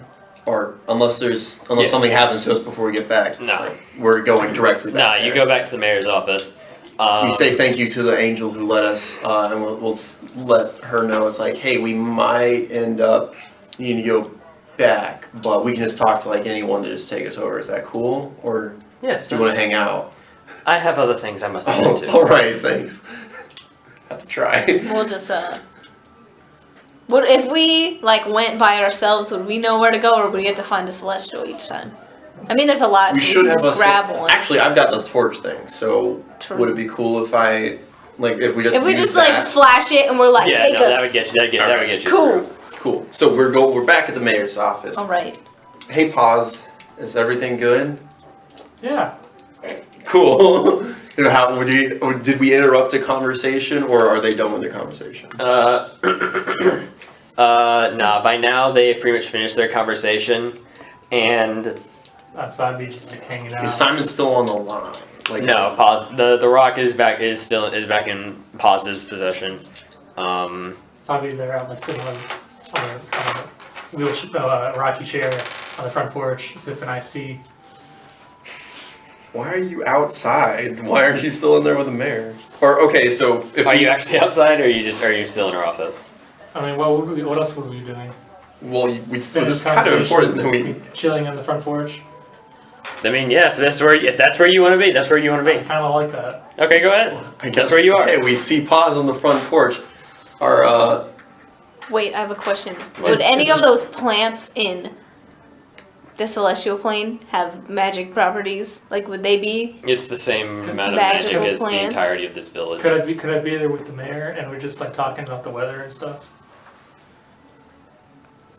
Or unless Yeah. something happens to us before we get back. No. like, we're going directly back. Nah, you there. go back to the mayor's office. We say thank you to the angel who let us, and we'll let her know. It's like, hey, we might end up needing to go back, but we can just talk to like anyone to just take us over. Is that cool? Or Yes. do you want to hang out? I have other things I must attend to. All right, thanks. Have to try. We'll just Would if we like went by ourselves, would we know where to go, or would we have to find a celestial each time? I mean, there's a lot, so we can just grab one. Actually, I've got this torch thing, so True. would it be cool if we just use like that? flash it and we're like, Yeah, take no, us. that would get you. That would get you. Cool. through. Cool. So we're back at the mayor's office. All right. Hey, pause. Is everything good? Yeah. Cool. Did we interrupt a conversation, or are they done with the conversation? Nah. By now they pretty much finished their conversation, and So I'd be just like hanging out. Is Simon still on the line? Like, no, pause. The rock is back back in Pause's possession. So I'd be there, I'm sitting on a wheelchair, rocky chair on the front porch, sipping iced tea. Why are you outside? Why aren't you still in there with the mayor? Or okay, so if Are you actually outside, or are you still in our office? I mean, what else would we be doing? Well, this Finish is kind of important that we. be chilling on the front porch. I mean, yeah. If that's where you want to be, that's where you want to I be. kind of like that. Okay, go ahead. I guess That's where you are. Okay, we see Paz on the front porch. Our Wait, I have a question. What? Would any of those plants in the celestial plane have magic properties? Like, would they be? It's the same amount of magic Magical as plants. the entirety of this village. Could I be there with the mayor and we're just like talking about the weather and stuff?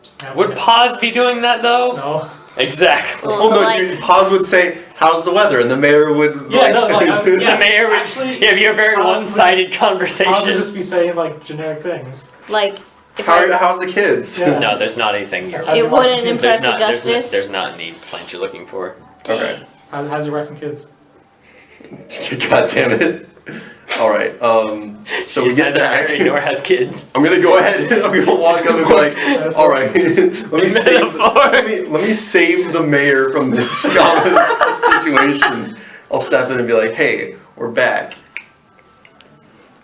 Just having Would a- Paz be doing that though? No. Exactly. Well, no, like- Paz would say, "How's the weather?" and the mayor would. Yeah, no, like, I mean, Yeah, Mayor. Actually, Yeah, you have a very Paz would one-sided I'll conversation. just be saying like generic things. Like, if I, How's the kids? Yeah. No, there's not anything here. How's it your wife wouldn't and kids? impress There's not, Augustus. there's not any plant you're looking for. Okay. How's your wife and kids? God damn it. All right. So we She's get neither back. married nor has kids. I'm gonna go ahead. I'm gonna walk up and be like, "All right, let me save the mayor from this situation." I'll step in and be like, "Hey, we're back,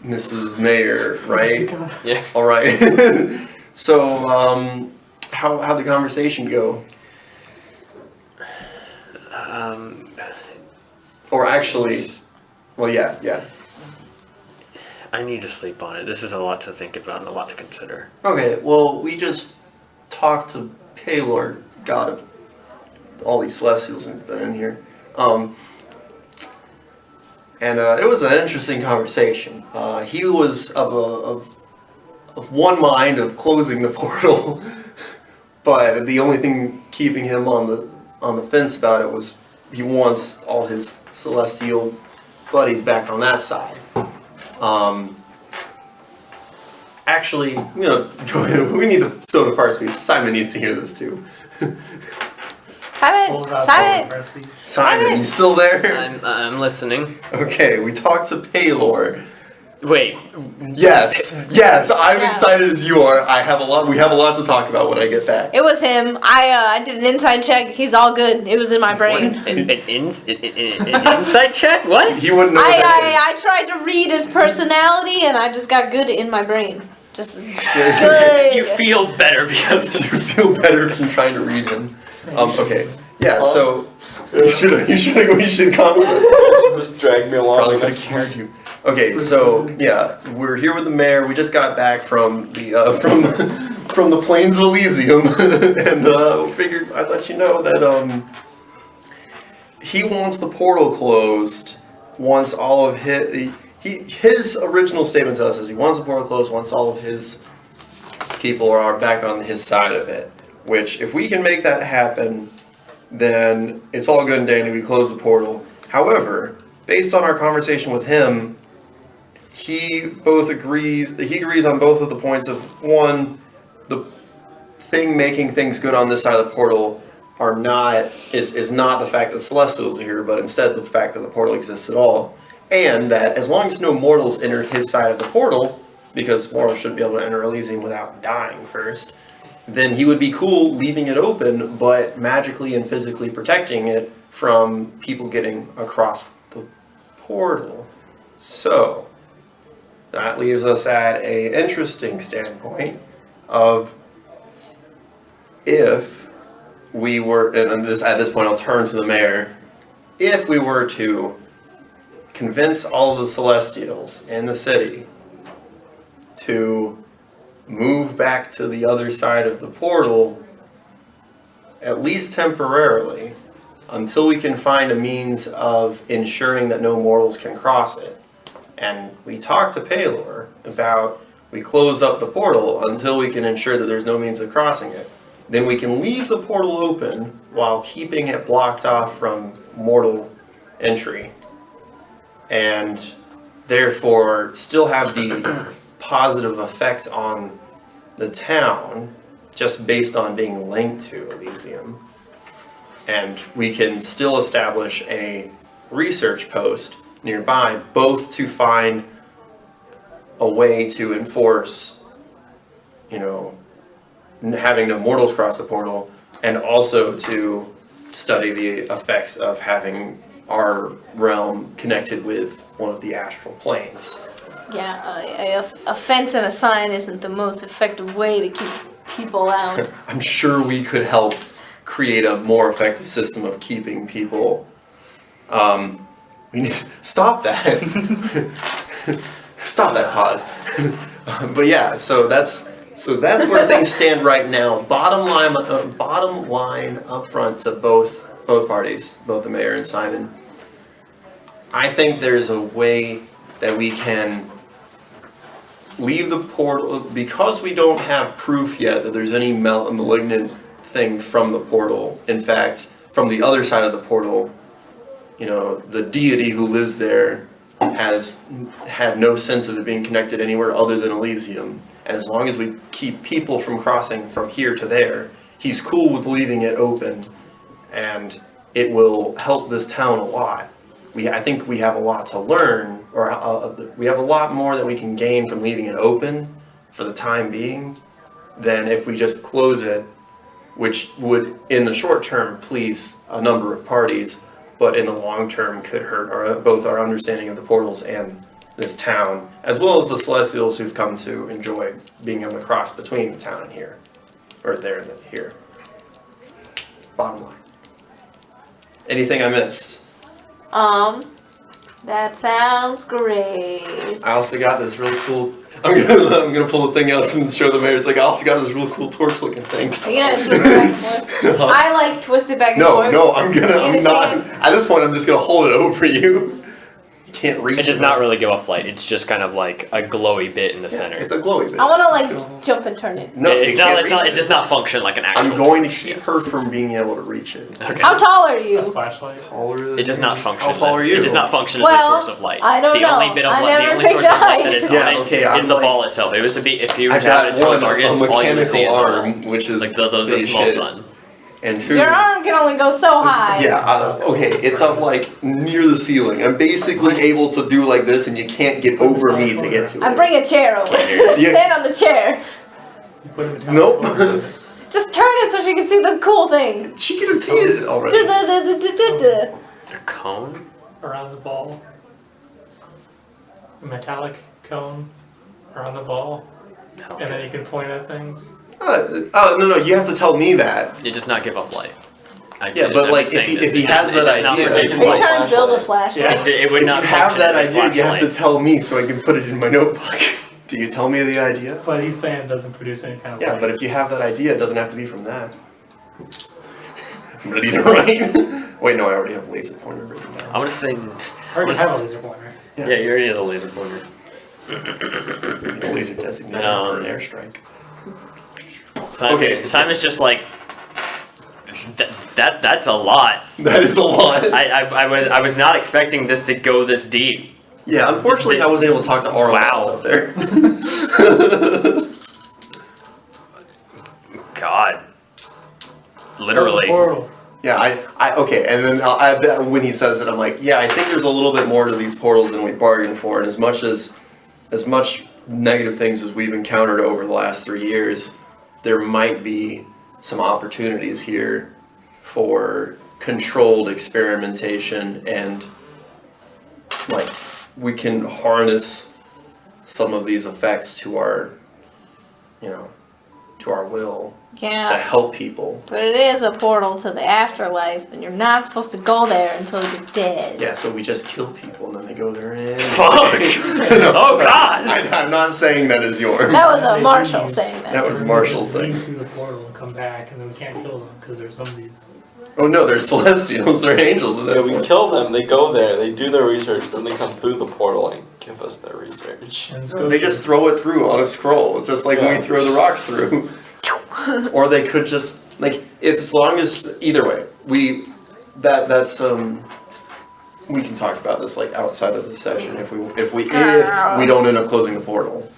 Mrs. Mayor, right? Yeah. All right." So, how'd the conversation go? Or actually, well, yeah. I need to sleep on it. This is a lot to think about and a lot to consider. Okay, well, we just talked to Paylor, god of all these celestials that have been in here. And it was an interesting conversation. He was of one mind of closing the portal, but the only thing keeping him on the fence about it was he wants all his celestial buddies back on that side. Actually, I'm gonna go ahead. We need the soda fire speech. Simon needs to hear this too. What was that Simon! for recipe? Simon, you still there? I'm listening. Okay, we talked to Paylor. Wait. Yes, I'm Yeah. excited as you are. We have a lot to talk about when I get back. It was him. I did an inside check. He's all good. It was in my brain. An inside check? What? He wouldn't know what that I tried to read his personality, and I just got good in my brain. Just is. good. You feel better because You feel better from trying to read him. Okay. Yeah, so you should come with us. Just drag me along. Probably could have carried you. Okay, so yeah, we're here with the mayor. We just got back from the from the plains of Elysium, and figured I'd let you know that he wants the portal closed. Wants all of his original statement to us is he wants the portal closed. Wants all of his people are back on his side of it. Which, if we can make that happen, then it's all good and dandy. We close the portal. However, based on our conversation with him, he agrees on both of the points of one, the thing making things good on this side of the portal is not the fact that Celestials are here, but instead the fact that the portal exists at all. And that as long as no mortals enter his side of the portal, because mortals shouldn't be able to enter Elysium without dying first, then he would be cool leaving it open, but magically and physically protecting it from people getting across the portal. So, that leaves us at a interesting standpoint of if we were, and this at this point I'll turn to the mayor, if we were to convince all of the Celestials in the city to move back to the other side of the portal, at least temporarily, until we can find a means of ensuring that no mortals can cross it. And we talked to Paylor about we close up the portal until we can ensure that there's no means of crossing it. Then we can leave the portal open while keeping it blocked off from mortal entry. And therefore still have the positive effect on the town just based on being linked to Elysium. And we can still establish a research post nearby, both to find a way to enforce, having no mortals cross the portal, and also to study the effects of having our realm connected with one of the astral planes. Yeah, a fence and a sign isn't the most effective way to keep people out. I'm sure we could help create a more effective system of keeping people. We need to stop that. Stop that pause. But yeah, so that's where things stand right now. Bottom line up front to both parties, both the mayor and Simon. I think there's a way that we can leave the portal, because we don't have proof yet that there's any malignant thing from the portal. In fact, from the other side of the portal, the deity who lives there has had no sense of it being connected anywhere other than Elysium. And as long as we keep people from crossing from here to there, he's cool with leaving it open, and it will help this town a lot. I think we have a lot to learn, or we have a lot more that we can gain from leaving it open for the time being than if we just close it, which would, in the short term, please a number of parties, but in the long term could hurt both our understanding of the portals and this town, as well as the Celestials who've come to enjoy being able to cross between the town and here, or there and here. Bottom line. Anything I missed? That sounds great. I also got this really cool. I'm gonna pull the thing out and show the mayor. It's like I also got this real cool torch-looking thing. Are you gonna twist it back and forth? I like twist it back and forth. No, I'm not. At this point, I'm just gonna hold it over you. You can't reach it. It does not really give off light. It's just kind of like a glowy bit in the center. It's a glowy bit. I wanna jump and turn it. No, It does not function like an actual. I'm going to keep her from being able to reach it. Okay. How tall are you? A flashlight. Taller than It does not function. How tall are you? It does not function as Well, a source of light. I don't the know. Only bit of I light, the never only source picked of light a that is height. on Yeah, it okay, is the ball itself. It was if you were I've to have it got to a one, target, a all you would mechanical see is the arm, ball. which is Like the big small shit. sun. And two. Your arm can only go so high. Yeah, okay, it's up like near the ceiling. I'm basically able to do like this, and you can't get over me to get to it. I bring a chair over. Yeah. Stand on the chair. You put him in Nope. Just turn it so she can see the cool thing. She can see it already. The cone? around the ball. A metallic cone around the ball. No. And then you can point at things. No, you have to tell me that. It does not give off light. Yeah, but like if he has that idea, produce Are you light. trying to build a flashlight? It would If not you have function that as a idea, you have to flashlight. tell me so I can put it in my notebook. Do you tell me the idea? But he's saying it doesn't produce any kind of Yeah, light. but if you have that idea, it doesn't have to be from that. I'm ready to write. Wait, no, I already have a laser pointer written down. I'm gonna say. I already have a laser pointer. Yeah, you already has a laser pointer. A laser designated for an airstrike. Okay. Simon's just like. That's a lot. That is a lot. I was not expecting this to go this deep. Yeah, unfortunately, I wasn't able to talk to Arlo Wow. up there. God. Close the Literally. portal. Yeah, okay, and then when he says it, I'm like, yeah, I think there's a little bit more to these portals than we bargained for, and as much negative things as we've encountered over the last 3 years, there might be some opportunities here for controlled experimentation and like we can harness some of these effects to our, to our will to Yeah, help people. but it is a portal to the afterlife, and you're not supposed to go there until you're dead. Yeah, so we just kill people and then they go there and... Fuck! No, Oh, sorry. God! I'm not saying that is yours. That was a They Marshall leave. saying that. That was They Marshall just saying. leave through the portal and come back, and then we can't kill them because they're zombies. Oh no, they're celestials, they're angels. At that Yeah, we point. kill them, they go there, they do their research, then they come through the portal and give us their research. And They just throw it through on a scroll, just like when we throw the rocks through. Or they could just as long as either way, we can talk about this outside of the session if we don't end up closing the portal,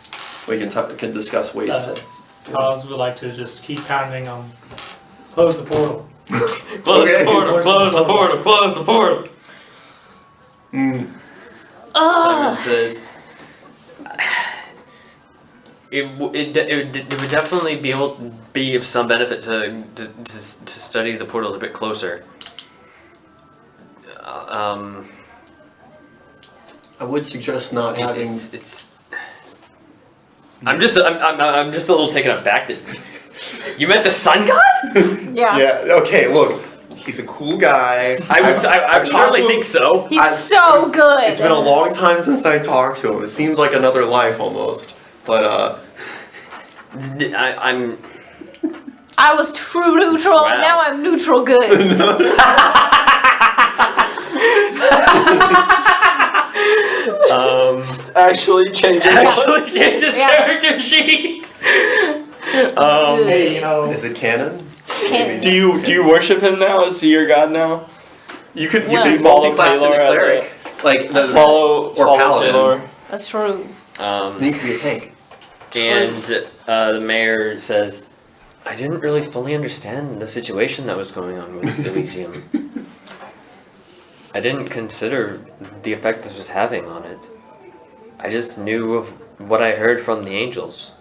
we can discuss ways to. Oz would like to just keep pounding on close the portal. Close Okay. the portal, close the portal, close the portal. Simon Ugh. says, it would definitely be of some benefit to study the portals a bit closer. I would suggest not having. I'm just a little taken aback that you meant the sun god. Yeah. Yeah. Okay. Look, he's a cool guy. I I've talked certainly to him. think so. He's so good. It's been a long time since I talked to him. It seems like another life almost. But I'm. I was true neutral. Wow. Now I'm neutral good. Actually changes. Actually changes Yeah. character sheet. Hey, is it canon? Canon. Do you worship him now? Is he your god now? You could Yeah. be Follow multi-class into Paylor as cleric, Follow paladin. Taylor. That's true. Then you could be a tank. And the mayor says, I didn't really fully understand the situation that was going on with Elysium. I didn't consider the effect this was having on it. I just knew of what I heard from the angels.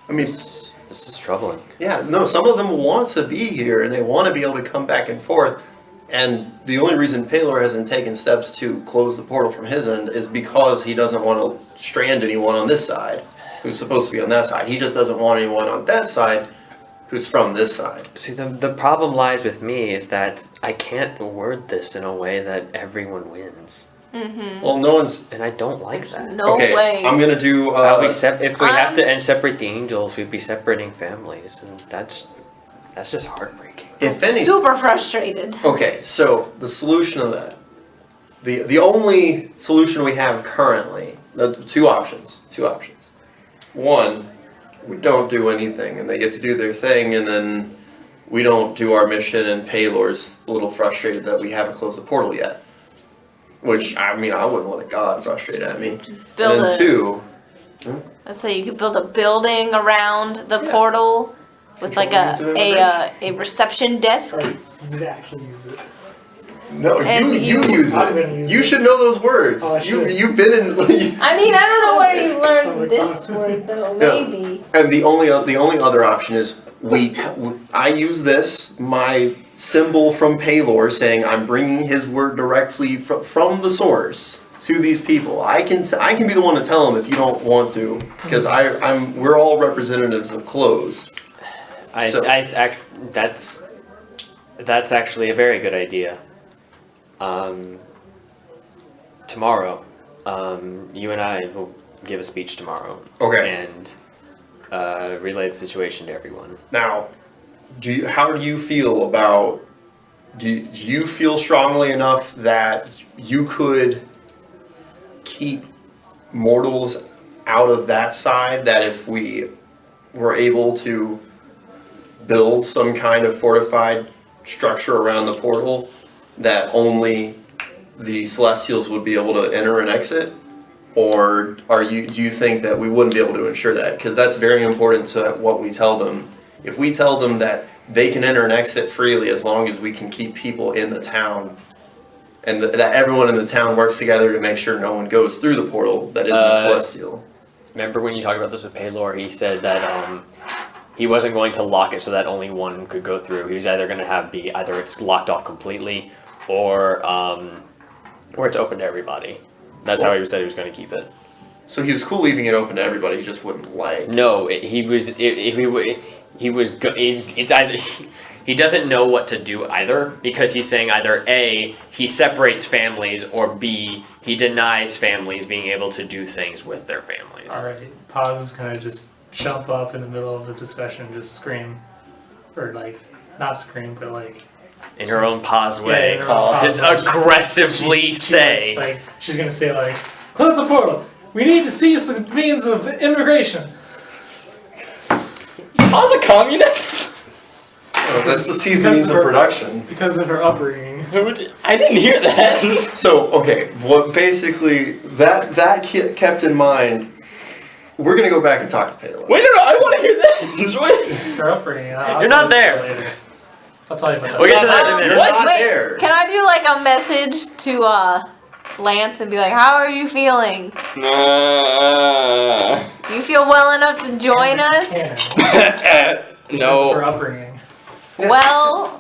I mean, This is troubling. yeah, no, some of them want to be here and they want to be able to come back and forth. And the only reason Paylor hasn't taken steps to close the portal from his end is because he doesn't want to strand anyone on this side who's supposed to be on that side. He just doesn't want anyone on that side who's from this side. See, the problem lies with me is that I can't word this in a way that everyone wins. Mm-hmm. Well, no one's... And I don't like that. No okay, way. I'm going to do... I'll be if we have to separate the angels, we'd be separating families, and that's just heartbreaking. if any... Super frustrated. Okay, so the solution of that, the only solution we have currently, two options. One, we don't do anything and they get to do their thing, and then we don't do our mission and Paylor's a little frustrated that we haven't closed the portal yet. Which, I mean, I wouldn't want a god frustrated at me. Build and then a- two, Let's say you could build a building around the Yeah. portal with like Control means a reception desk. Or you could actually use it. no, And you you- use I'm gonna it. use You it. should know those words. Oh, I should. You've been in... I mean, I don't know where you Something learned this fun. word though. Yeah. Maybe. And the only other option is I use this, my symbol from Paylor, saying I'm bringing his word directly from the source to these people. I can be the one to tell them if you don't want to, because we're all representatives of closed. So- That's actually a very good idea. Tomorrow, you and I will give a speech tomorrow. Okay. And relay the situation to everyone. Now, how do you feel about? Do you feel strongly enough that you could keep mortals out of that side? That if we were able to build some kind of fortified structure around the portal, that only the Celestials would be able to enter and exit? Or do you think that we wouldn't be able to ensure that? Because that's very important to what we tell them. If we tell them that they can enter and exit freely as long as we can keep people in the town, and that everyone in the town works together to make sure no one goes through the portal that isn't a Celestial. Remember when you talked about this with Paylor, he said that he wasn't going to lock it so that only one could go through. He was either going to either it's locked off completely or it's open to everybody. That's how he said he was going to keep it. So he was cool leaving it open to everybody. He just wouldn't like. No, he was. It's either he doesn't know what to do either, because he's saying either A, he separates families, or B, he denies families being able to do things with their families. Alright, Paz is gonna just jump up in the middle of the discussion and just scream. Or like, not scream, but like... In her own pause way, in her own pause just way. Aggressively say. Like, she's gonna say like, close the portal! We need to seize the means of immigration! Is Paz a communist? Oh, that's the season means of production. Because of her upbringing. I didn't hear that. So okay, what basically that kept in mind. We're gonna go back and talk to Palo. Wait, no, I want to hear this. Wait. Her upbringing. You're not there. Later. I'll tell you about that. We'll get to that in a minute. You're not Wait, there. can I do like a message to Lance and be like, how are you feeling? Do you feel well enough to join us? Because of her No. upbringing. Well,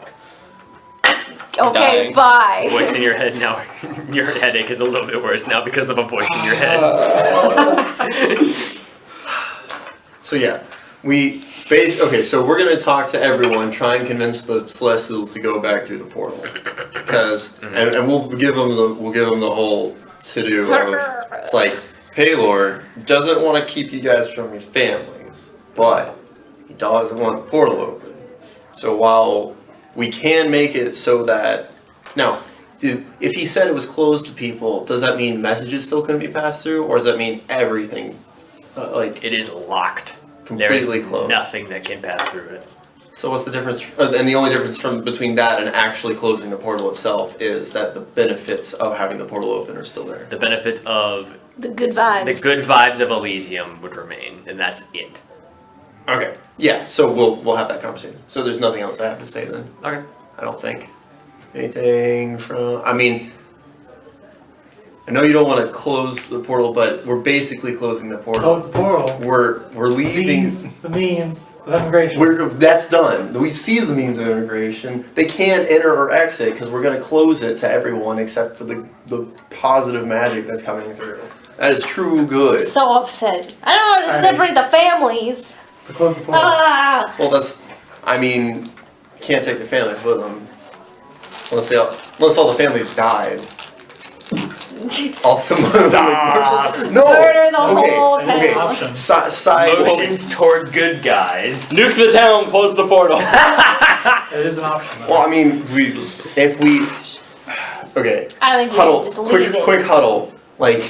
okay, Dying. bye. Voice in your head now. Your headache is a little bit worse now because of a voice in your head. So yeah, okay. So we're gonna talk to everyone, try and convince the Celestials to go back through the portal, because and we'll give them the whole to do of it's like Paylor doesn't want to keep you guys from your families, but he doesn't want the portal open. So while we can make it so that now, if he said it was closed to people, does that mean messages still couldn't be passed through, or does that mean everything? It is locked. Completely there is closed. Nothing that can pass through it. So what's the difference? And the only difference between that and actually closing the portal itself is that the benefits of having the portal open are still there. The benefits of The good vibes. the good vibes of Elysium would remain, and that's it. Okay. Yeah. So we'll have that conversation. So there's nothing else I have to say then. Okay. I don't think anything from. I mean, I know you don't want to close the portal, but we're basically closing the portal. Close the portal. We're leaving. Seize the means of immigration. That's done. We've seized the means of immigration. They can't enter or exit because we're going to close it to everyone except for the positive magic that's coming through. That is true good. So upset. I don't want to Alright. separate the families. To close the portal. Ah! Well, can't take the families with them. Unless all the families died. Also, no. Murder the Okay, whole That is okay. an town. option. Side. Motions toward good guys. Nuke the town, close the portal. It is an option. Though. Well, I mean, okay. I think we Huddle. should just leave it. Quick huddle. Like,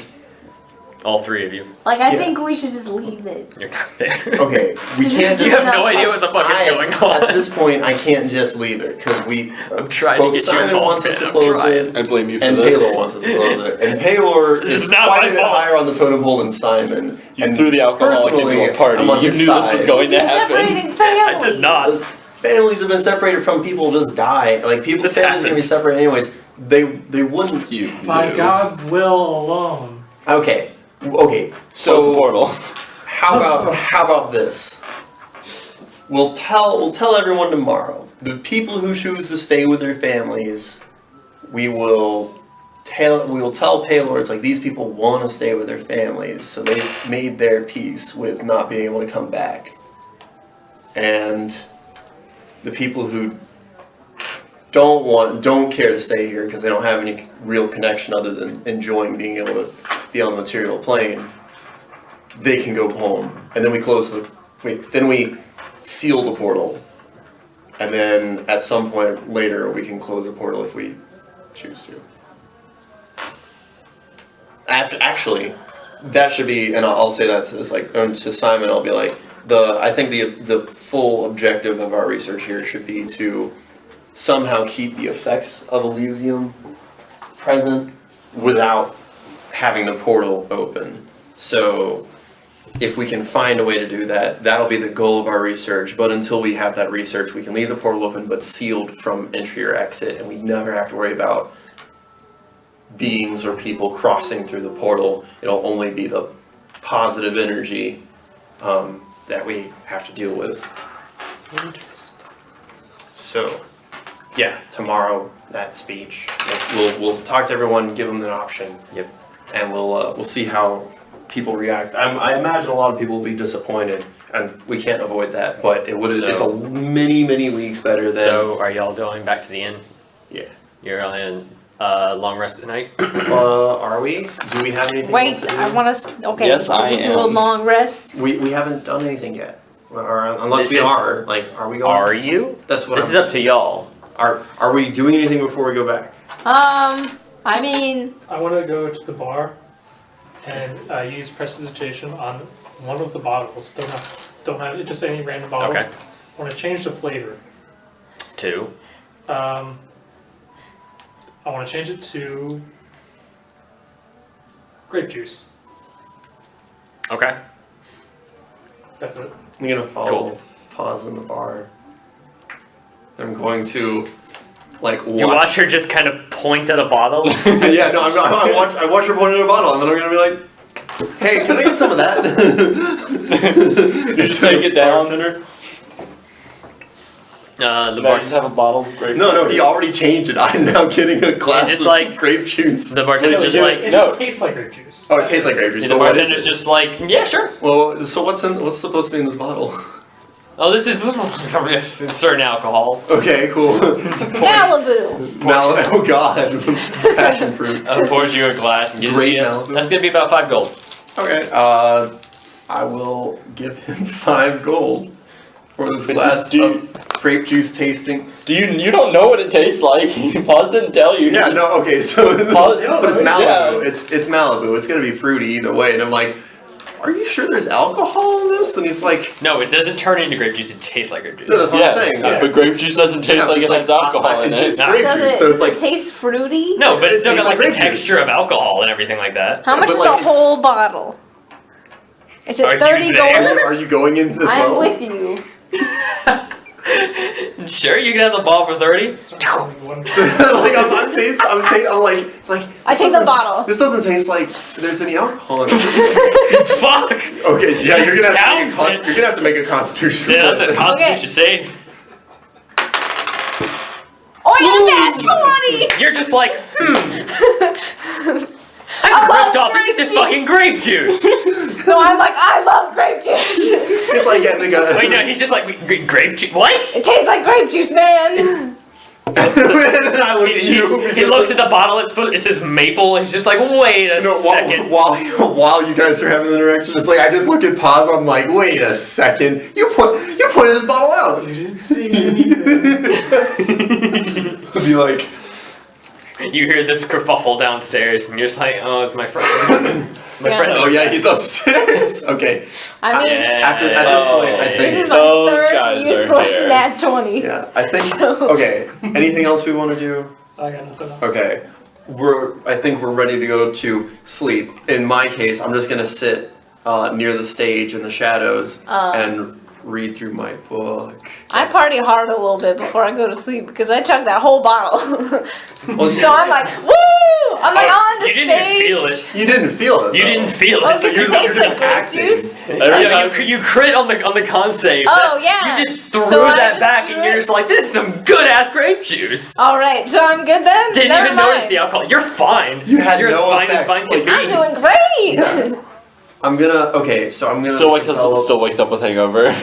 All three of you. Like, I Yeah. think we should just leave it. You're not there. okay, we can't. You Just, have no idea what the fuck is going on. At this point, I can't just leave it because I'm trying to both get you Simon involved, wants us man. to I'm close trying. it, I blame you for and this. Paylor wants us to close it, and Paylor This is is not quite my a bit fault. higher on the totem pole than Simon. You and threw the alcoholic personally, into a party. I'm on You his knew this was side. going to He's happen. separating families. I did not. Families have been separated from people just die. Like This families are gonna be happened. separated anyways. They wouldn't. You By knew. God's will alone. Okay. Close the So portal. how about this? We'll tell everyone tomorrow. The people who choose to stay with their families, we will tell Paylor, it's like these people want to stay with their families, so they've made their peace with not being able to come back. And the people who don't care to stay here because they don't have any real connection other than enjoying being able to be on the material plane, they can go home. And then we seal the portal. And then at some point later we can close the portal if we choose to. Actually, that should be, and I'll say that to Simon, I'll be like, I think the full objective of our research here should be to somehow keep the effects of Elysium present without having the portal open. So if we can find a way to do that, that'll be the goal of our research. But until we have that research, we can leave the portal open but sealed from entry or exit, and we never have to worry about beings or people crossing through the portal. It'll only be the positive energy that we have to deal with. So, yeah, tomorrow, that speech. We'll talk to everyone, give them an option. Yep. and we'll see how people react. I imagine a lot of people will be disappointed, and we can't avoid that. But it's a many leagues better than. So, are y'all going back to the inn? Yeah. You're on long rest tonight. Are we? Do we have anything? else Wait, to do? I want to. Okay, Yes, I we do a am. long rest. We haven't done anything yet, or unless This we is- are. Like, are we going? Are you? That's what. This is up to y'all. Are we doing anything before we go back? I mean, I want to go to the bar and use prestidigitation on one of the bottles. Don't have just any random bottle. Okay. I want to change the flavor. 2. I want to change it to grape juice. Okay. That's it. I'm gonna follow. Cool. Pause in the bar. I'm going to, like, watch. You watch her just kind of point at a bottle. Yeah, no, I watch her point at a bottle, and then I'm gonna be like, "Hey, can I get some of that?" You take it down. Bartender. The I bar- just have a bottle of grape No, he already changed it. I'm now getting a glass just of like- grape juice. the bartender's just it like, it no. just tastes like grape juice. Oh, it tastes like grape juice. the But what is bartender's it? just like, yeah, sure. Well, so what's supposed to be in this bottle? Oh, this is certain alcohol. Okay, cool. Malibu. Oh God, passion fruit. Pours you a glass and gives Great you. Malibu. That's gonna be about 5 gold. Okay, I will give him 5 gold for this glass of grape juice tasting. Do you don't know what it tastes like? Paz didn't tell you. Yeah, no, okay, so but it's Malibu. Yeah. It's Malibu. It's gonna be fruity either way. And I'm like, are you sure there's alcohol in this? And he's like, No, it doesn't turn into grape juice. It tastes like grape juice. no, that's what Yes, I'm saying. but grape juice doesn't taste Yeah, like it's it has alcohol in it. It's grape Does juice, it, so it's does like it taste fruity? No, but it's It still got tastes like like the grape juice. texture of alcohol and everything like that. How much but is like- the whole bottle? Is Are it you 30 there? gold? Are you going into this I'm well? with you. Sure, you can have the ball for 30. Start feeling wonderful. So like I'm like it's like I this take the doesn't- bottle. This doesn't taste like there's any alcohol in it. Fuck. Okay, yeah, you're gonna Townsend. have to make a constitution. Yeah, that's a roll. constitution save. Oh, yeah, that 20! You're just like, I'm love ripped off. This is grape just juice. fucking grape juice. No, I'm like, I love grape juice. It's like getting a Wait, no, he's just like grape juice. What? It tastes like grape juice, man. And then I look at you. He because, looks like, at the bottle. It says maple. He's just like, wait a no, second. while you guys are having the interaction, it's like I just look at Paz. I'm like, wait a second. You pointed this bottle out. You didn't see anything. I'd be like, You hear this kerfuffle downstairs, and you're just like, oh, it's my friend. My Yeah. friend. oh yeah, he's upstairs. Okay. I mean, At this point, I this think. is my Those third guys are useless here. nat 20. Yeah, I think. So- Okay. Anything else we want to do? I got nothing else. Okay. I think we're ready to go to sleep. In my case, I'm just gonna sit near the stage in the shadows and read through my book. I party hard a little bit before I go to sleep because I chugged that whole bottle. Well, So I'm like, woo! I'm like on the You stage. didn't even feel it. you didn't feel it. You though. didn't feel Oh, it. because So it you're tastes just like grape acting. juice? Every Yeah, time you crit on the con save. Oh, yeah. You just threw So I that just back, threw and you're it? just like, this is some good ass grape juice. All right, so I'm good then? Didn't Never even mind. notice the alcohol. You're fine. You had You're no as fine as effects, fine can like- be. I'm doing great! Yeah. I'm gonna still wakes up with hangover.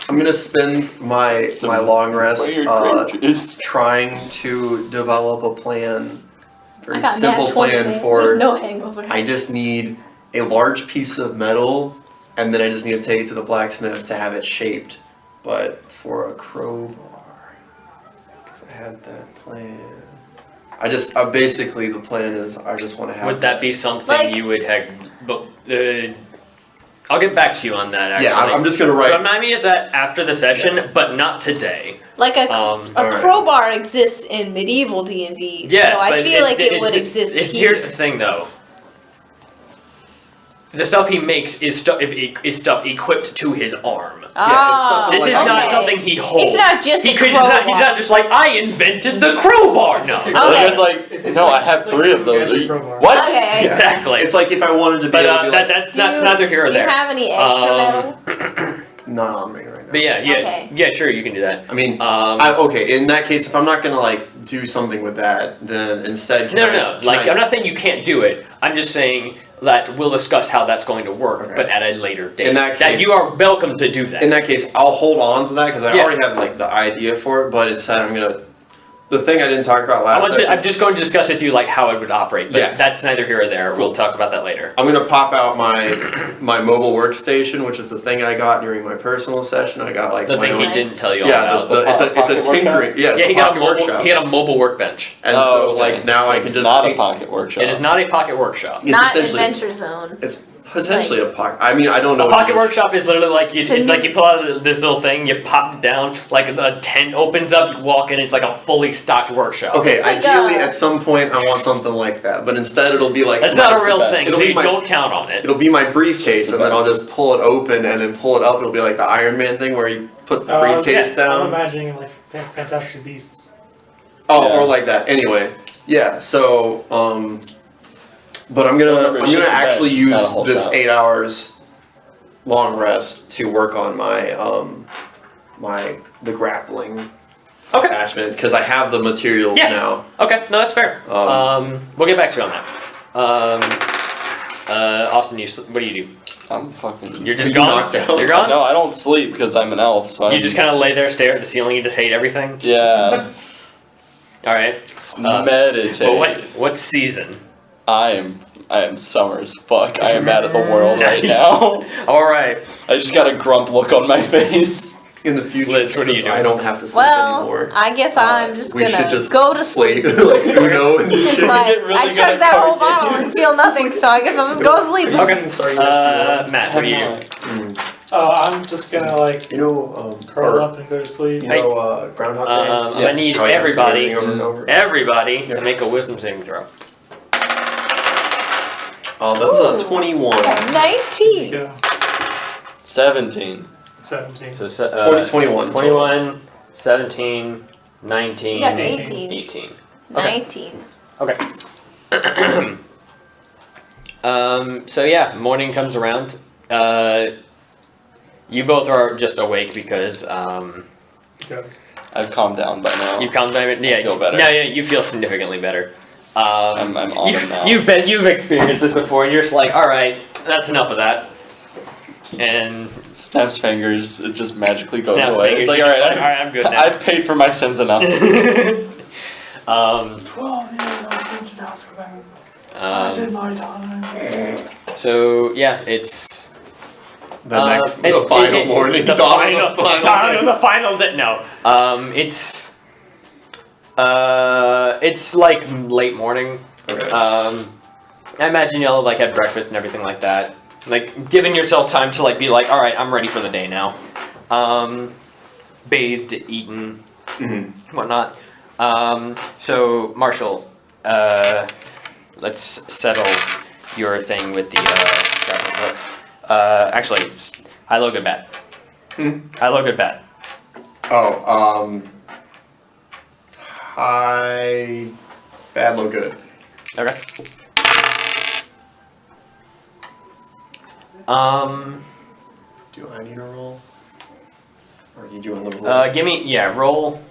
I'm gonna spend my long rest What are your grape juice? trying to develop a plan. Very I got simple nat 20, plan man. for. There's no hangover. I just need a large piece of metal, and then I just need to take it to the blacksmith to have it shaped, but for a crowbar. Because I had that plan. Basically the plan is I just want to have. Would that be something Like- you would have? But I'll get back to you on that. Actually, Yeah, I'm just gonna write. Remind me of that after the session, but not today. Like a alright. crowbar exists in medieval D&D, Yes, so I but feel like it would exist here. Here's the thing, though. The stuff he makes is stuff equipped to his arm. Ah, This is like- not okay. something he holds. It's not just he a could crowbar. he's not just like I invented the crowbar. No, Okay. They're just like, It's no, like- I have it's like 3 of you those. guys Are are you- crowbar. What? Okay. Yeah. exactly. It's like if I wanted to be but able to be like, that's neither here or Do you there. have any extra metal? not on me right now. But yeah, Okay. yeah, sure, you can do that. I mean, Um, okay. In that case, if I'm not gonna like do something with that, then instead, can no. can Like, I- I'm not saying you can't do it. I'm just saying that we'll discuss how that's going to work, Okay. but at a later date. In that case- you are welcome to do that. In that case, I'll hold on to that because I Yeah. already have like the idea for it. But instead, I'm gonna. The thing I didn't talk about last session. I'm just going to discuss with you like how it would operate, but Yeah. that's neither here or there. Cool. We'll talk about that later. I'm gonna pop out my mobile workstation, which is the thing I got during my personal session. I got like The my thing own, he didn't tell you all yeah, about. it's a pocket tinkering, yeah, it's Yeah, a he got a pocket mobile. workshop, He had a mobile workbench. and so okay. like now I can It's just not a take- pocket workshop. It is not a pocket workshop. It's Not essentially Adventure Zone. it's potentially a pocket. I mean, I don't know. A what pocket to do. workshop is literally like It's a it's like new- you pull out this little thing, you pop it down, like a tent opens up, you walk in, it's like a fully stocked workshop. Okay, It's like ideally a- at some point I want something like that, but instead it'll be like That's not a real bad. thing, so It'll be you my- don't count on it. It'll be my briefcase, Just and then about. I'll just pull it open and then pull it up. It'll be like the Iron Man thing where he puts the briefcase I'm down. imagining like Fantastic Beasts. Oh, Yeah. or like that. Anyway, yeah. So, but I'm Remember, it's gonna just a bed, actually it's not a use whole this job. 8 hours long rest to work on my the grappling Okay. attachment because I have the materials Yeah. now. Okay, no, that's fair. We'll get back to you on that. Austin, what do you do? I'm fucking. You're just You gone. knocked out. You're gone. No, I don't sleep because I'm an elf. So You I'm, just kind of lay there, stare at the ceiling, you just hate everything. yeah. All right. Meditate. Well, what season? I am summer as fuck. I am mad at the world right Nice. now. All right. I just got a grump look on my face. In the future, Liz, what are you since doing? I don't have to sleep Well, anymore. I guess I'm just we should gonna just go to Play sleep. like Uno and Just shit. like get really I good chugged at that card whole bottle games. and feel nothing, so I guess I'll just go to sleep. Okay. Sorry, Matt, what do you do? Oh, I'm just gonna like You know, curl up and go to sleep. You know, Groundhog Day. I'm gonna need How he has to do everybody, everything over and over. everybody Yeah. to make a wisdom saving throw. Oh, that's Ooh. a 21. There 19. you go. 17. 17. So 21. 21, 17, 19, You got an 18. 18. 19. Okay. So yeah, morning comes around. You both are just awake because Goes. I've calmed down by now. you've calmed down. Yeah, feel better. No, yeah, you feel significantly better. I'm on it now. You've experienced this before, and you're just like, all right, that's enough of that. And Snaps fingers, it just magically goes snaps away. fingers, It's like, you're just alright, like, all right, I'm good now. I've paid for my sins enough. 12 years, I spent to ask about. I did my time. So yeah, it's The next, it's- the final morning, the dawn final, of the final dawn day. of the final day. No, it's like late morning. Okay. I imagine y'all like had breakfast and everything like that. Like giving yourself time to like be like, all right, I'm ready for the day now. Bathed, eaten, whatnot. So Marshall, let's settle your thing with the grappling hook. Actually, high, low, good, bad. High, low, good, bad. Oh, high, bad, low, good. Okay. Do I need a roll? Or are you doing the roll? Give me roll.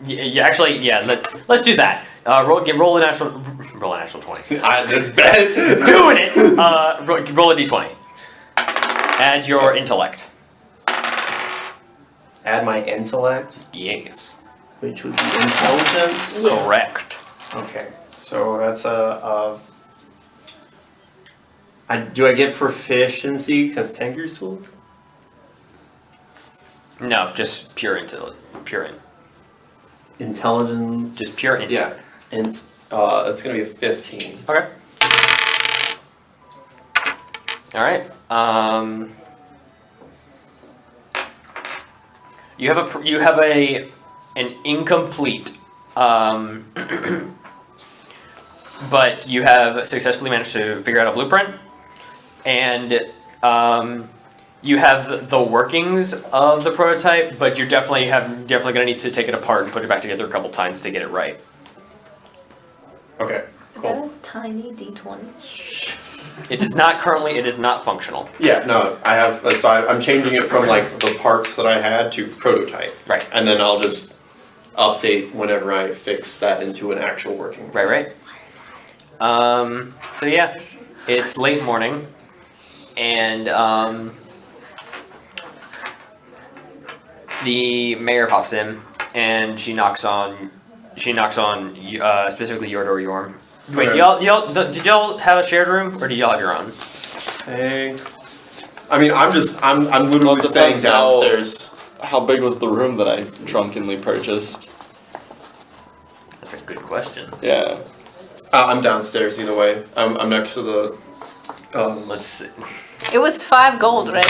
Yeah, actually, yeah. Let's do that. Roll a natural 20. I did bet. Doing it. Roll a d20. Add your intellect. Add my intellect, Yes. which would be intelligence. Yes. Correct. Okay, so that's do I get proficiency because Tanker's tools? No, just pure intellect. Intelligence. Just pure int. Yeah, and it's gonna be a 15. Okay. All right. You have an incomplete, but you have successfully managed to figure out a blueprint, and you have the workings of the prototype, but you're definitely gonna need to take it apart and put it back together a couple times to get it right. Okay, Is that cool. a tiny D20. It is not currently. It is not functional. Yeah, no, I have. So I'm changing it from like the parts that I had to prototype. Right. And then I'll just update whenever I fix that into an actual working. Right. So yeah, it's late morning, and the mayor pops in, and she knocks on specifically your door, Jorm. Wait, did y'all have a shared room, or do y'all have your own? Hey. I mean, I'm literally Well, it staying depends how- downstairs. How big was the room that I drunkenly purchased? That's a good question. Yeah. I'm downstairs either way. I'm next to the. Let's see. It was 5 gold, right?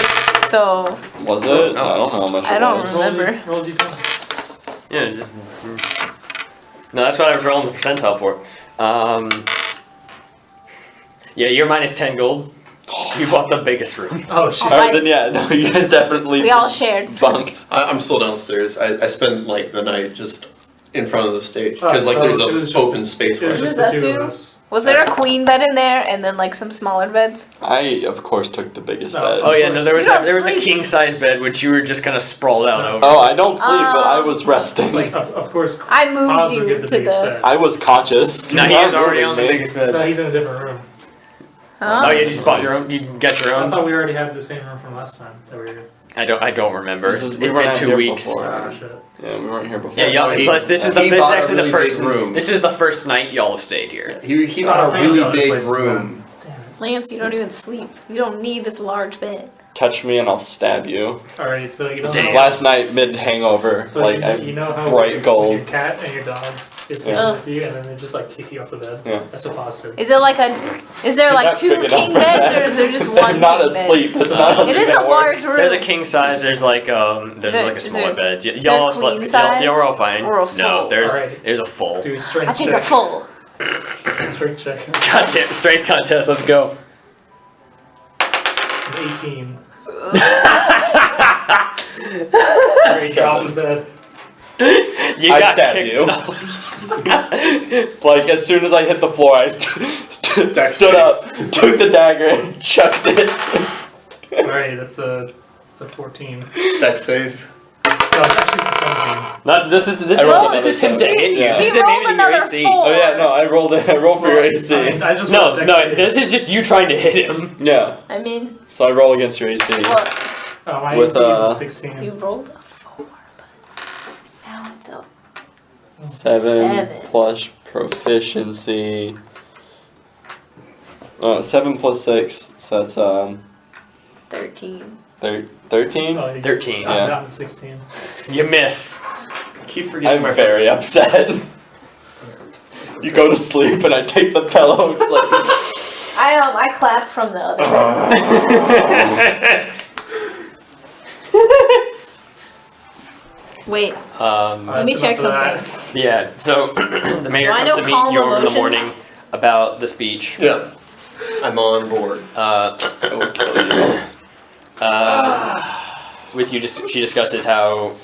So Was it? No. I don't know how much I it don't was. remember. Roll D20. Yeah, just. No, that's what I was rolling the percentile for. Yeah, you're minus 10 gold. You bought the biggest room. Oh shit. Alright, then yeah, no, you guys definitely We all shared. bunked. I'm still downstairs. I spent like the night just in front of the stage because like so there's it a was just open the- space It was right. just Does the that 2 of do? us. Was there a queen bed in there and then like some smaller beds? I, of course, took the biggest No. bed. Oh yeah, no, there was You don't a sleep. king size bed which you were just kind of sprawled out No. over. Oh, I don't sleep, but I was resting. Like of course. I moved Oz you would get the to biggest the. bed. I was conscious. No, he Not was already moving, on the man. biggest bed. No, he's in a different room. Oh, yeah, you just bought your own. You can get your I own. thought we already had the same room from last time that we were. I don't remember. This is- It's we been weren't 2 here weeks. before. Ah shit. Yeah, we weren't here before. Yeah, y'all. He- Plus, this is he this is bought a actually the really first big room. This is the first night y'all have stayed here. He Oh, got a thank really God, big place is room. Damn it. Lance, you don't even sleep. You don't need this large bed. Touch me and I'll stab you. Alright, so you know. Damn. how- Last night, mid hangover, So like you know how bright when gold. your cat and your dog is sleeping Yeah. with you, and then they just like kick you off the bed. Yeah. That's a positive. Is it like a? Is there You're like not 2 big enough king for beds that. or is there just They're one not king asleep. bed? That's not. It is a large room. There's a king size. There's like there's there- like a is smaller there- bed. is there Y'all queen y'all size y'all were all fine. or a No, full? there's Alright. there's a full. Do a I strength take a check. full. Strength check. Goddamn, strength contest. Let's go. It's an 18. Alright, get off the bed. You I got stab kicked you. off. Like as soon as I hit the floor, I stood up, took the dagger, and chucked it. Alright, that's a 14. That's safe. No, it's actually it's a 17. Not this is I rolled this is another him to seven. hit you. Yeah. This He is rolled aiming at your another AC. 4. Oh yeah, no, I rolled it. I rolled for your AC. I just No, rolled no, dexterity. this is just you trying to hit him. Yeah, I mean, so I roll against your AC. what? Oh, my with, AC is a 16. You rolled a 4, but now it's a 7 7. plus proficiency. 7 plus 6, so that's 13. 13. Oh, you- 13. I'm Yeah. down to 16. You miss. I keep forgetting I'm my very upset. You go to sleep and I take the pillow. It's like, I clapped from the other end. Wait, let me That's check enough something. for Yeah. So the mayor Do I comes to know meet calm Jorm in the emotions? morning about the speech. Yeah. I'm on board. With you, she discusses how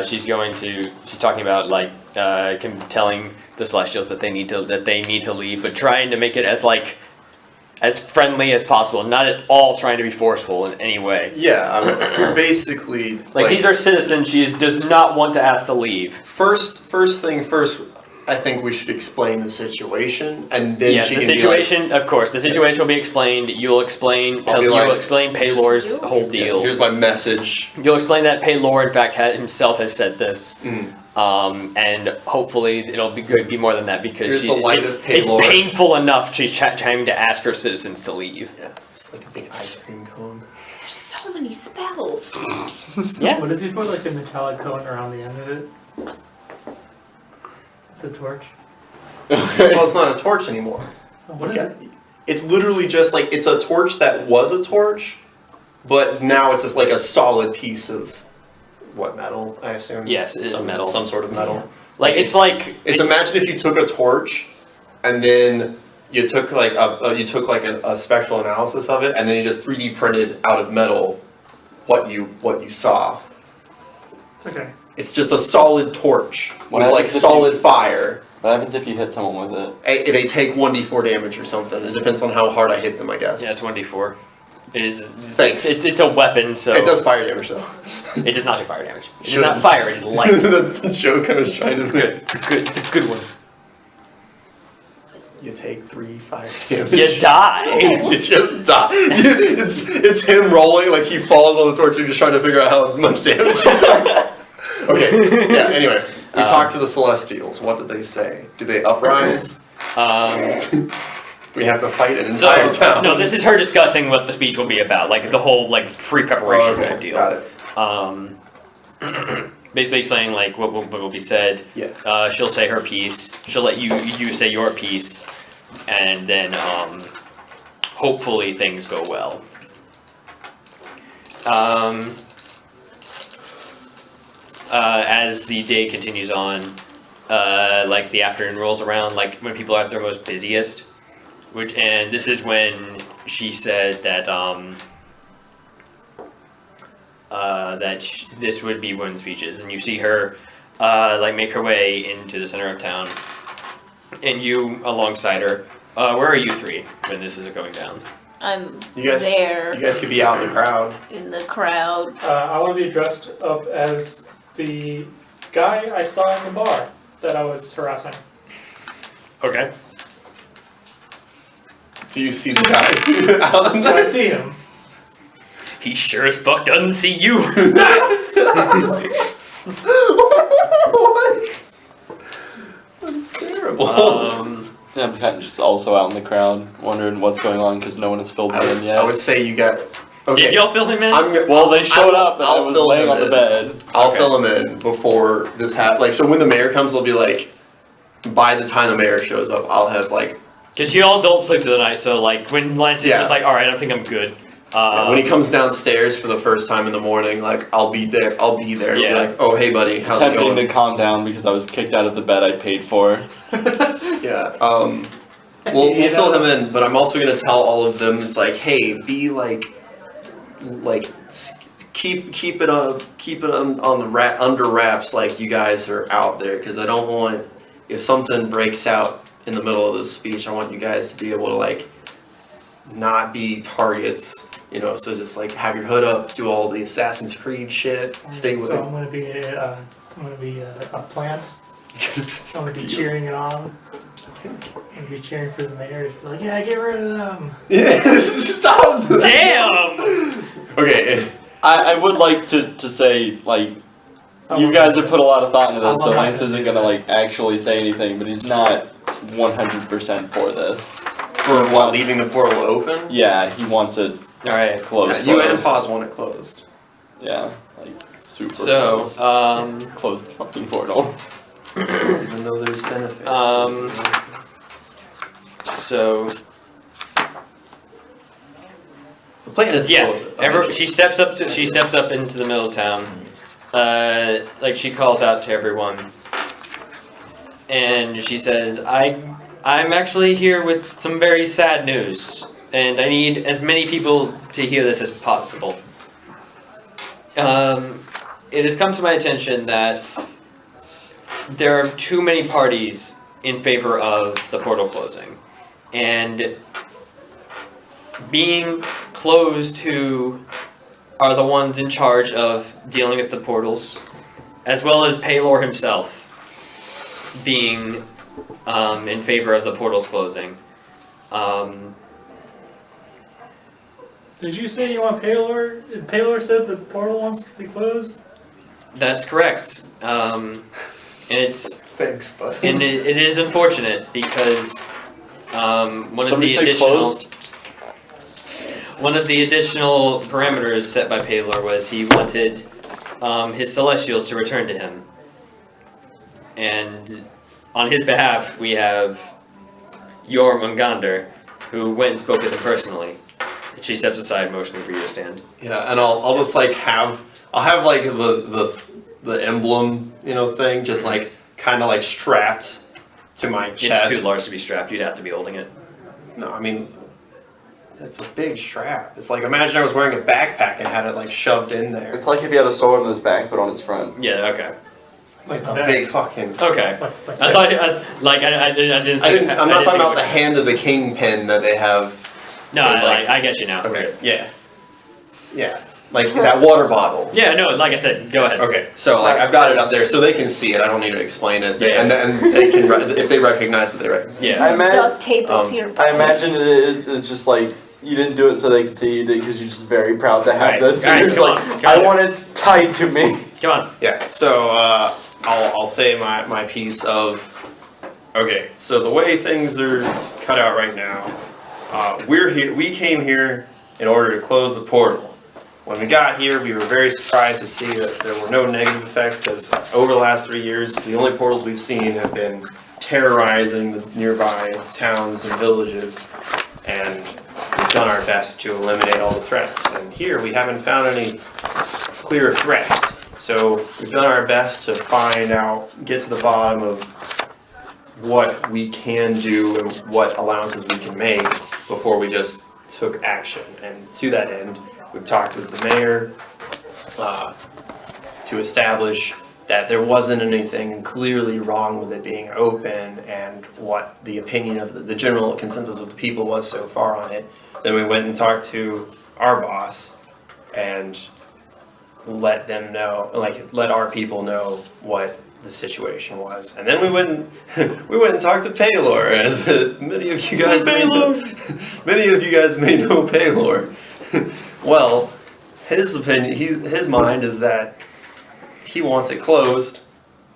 she's talking about like telling the Celestials that they need to leave, but trying to make it as friendly as possible, not at all trying to be forceful in any way. Yeah, I'm basically Like these are citizens she does not want to ask to leave. First thing first. I think we should explain the situation, and then Yes, she the can situation. Of course, the situation will be explained. You'll explain. I'll be You'll like, explain Paylor's whole be like, deal. here's my message. You'll explain that Paylor, in fact, himself has said this. And hopefully it'll be more than that because Here's the light it's of Paylor. painful enough she's trying to ask her citizens to leave. Yeah, it's like a big ice cream cone. There's so many spells. Yeah. What if you put like a metallic cone around the end of it? The torch? Well, it's not a torch anymore. What is it? It's literally just like it's a torch that was a torch, but now it's just like a solid piece of what metal? I assume. Yes, it is metal. Some sort of metal. Like it's Imagine if you took a torch, and then you took like a spectral analysis of it, and then you just 3D printed out of metal what you saw. Okay. It's just a solid torch What with like happens if solid fire. What happens if you hit someone with it? They take 1d4 damage or something. It depends on how hard I hit them, I guess. Yeah, it's 1d4. It is. Thanks. It's a weapon, so It does fire damage though. It does not do fire damage. It does Shouldn't. not fire. It is light. That's the joke I was trying to It's do. good. It's a good one. You take 3 fire damage. You die. You just die. It's him rolling like he falls on the torch. You're just trying to figure out how much damage he took. Okay. Yeah. Anyway, we talked to the Celestials. What did they say? Do they uprise? We have to fight an entire town. No, this is her discussing what the speech will be about, like the whole like pre-preparation type deal. Got it. Basically explaining like what will be said. Yeah. She'll say her piece. She'll let you say your piece, and then hopefully things go well. As the day continues on, like the afternoon rolls around, like when people are at their most busiest, and this is when she said that this would be women's speeches, and you see her like make her way into the center of town, and you alongside her. Where are you three when this is going down? I'm You there guys could be out in the crowd. in the crowd. I want to be dressed up as the guy I saw in the bar that I was harassing. Okay. Do you see the guy out in Do I there? see him? He sure as fuck doesn't see you. What? That's terrible. Yeah, I'm kind of just also out in the crowd, wondering what's going on because no one has filled me in yet. I would say you got. Okay. Did y'all fill him in? Well, they showed up and I was fill laying him on the in. bed. I'll Okay. fill him in before this happens. Like, so when the mayor comes, they'll be like, by the time the mayor shows up, I'll have like. Because you all don't sleep through the night, so like when Lance is Yeah. just like, all right, I think I'm good. When he comes downstairs for the first time in the morning, like I'll be there. I'll be there. Yeah. Be like, oh hey buddy, how's it Attempting going? to calm down because I was kicked out of the bed I paid for. Yeah. We'll fill him in, but I'm also gonna tell all of them. It's like, hey, be like keep it on the under wraps, like you guys are out there, because I don't want, if something breaks out in the middle of this speech, I want you guys to be able to like not be targets, you know. So just like have your hood up, do all the Assassin's Creed shit, stay with So it. I'm gonna be a plant. I'm gonna be cheering it on. I'm gonna be cheering for the mayor. Be like, yeah, get rid of them. Yeah, stop. Damn! Okay. I would like to say, like, you guys have put a lot of thought into this, so Lance isn't gonna, like, actually say anything, but he's not 100% for this. For what, leaving the portal open? Yeah, he wants it Alright. closed. Yeah, you and first. Foz want it closed. Yeah, like, super So, closed. Close the fucking portal. Even though there's benefits. So The plan is to yeah, close it. she steps up into the middle of town. Like she calls out to everyone, and she says, I'm actually here with some very sad news, and I need as many people to hear this as possible. It has come to my attention that there are too many parties in favor of the portal closing, and being closed who are the ones in charge of dealing with the portals, as well as Paylor himself being in favor of the portals closing. Did you say you want Paylor? Paylor said the portal wants to be closed? That's correct. And it's Thanks, bud. and it is unfortunate because one of the additional parameters set by Paylor was he wanted his Celestials to return to him. And on his behalf, we have Jorm Ungander, who went and spoke with him personally. And she steps aside, motioning for you to stand. Yeah, and I'll just like I'll have like the emblem, you know, thing, just like kind of like strapped to my chest. It's too large to be strapped. You'd have to be holding it. No, I mean, it's a big strap. It's like, imagine I was wearing a backpack and had it like shoved in there. It's like if he had a sword on his back, but on his front. Yeah. Okay. Like It's a that. big fucking. Okay. Like I thought, I didn't. Think, I'm not talking about the hand. hand of the kingpin that they have. No, I get you now. Okay. Yeah. Yeah. Like that water bottle. Yeah, no, like I said, go ahead. Okay, so like I've got it up there so they can see it. I don't need to explain it. Yeah. And they can if they recognize it, they recognize it. Yeah. I imagine. Duct tape it to your I imagine it's just like you didn't do it so they could see you did because you're just very proud to have Alright, this. And alright, you're just come like, on, go I ahead. want it tied to me. Come on. Yeah. So I'll say my piece of. Okay, so the way things are cut out right now, we're here. We came here in order to close the portal. When we got here, we were very surprised to see that there were no negative effects because over the last 3 years, the only portals we've seen have been terrorizing the nearby towns and villages, and we've done our best to eliminate all the threats. And here, we haven't found any clear threats. So we've done our best to find out, get to the bottom of what we can do and what allowances we can make before we just took action. And to that end, we've talked with the mayor to establish that there wasn't anything clearly wrong with it being open and what the opinion of the general consensus of the people was so far on it. Then we went and talked to our boss and let them know, like let our people know what the situation was. And then we went and talked to Paylor, and many of you guys may know Paylor. Well, his opinion, his mind is that he wants it closed,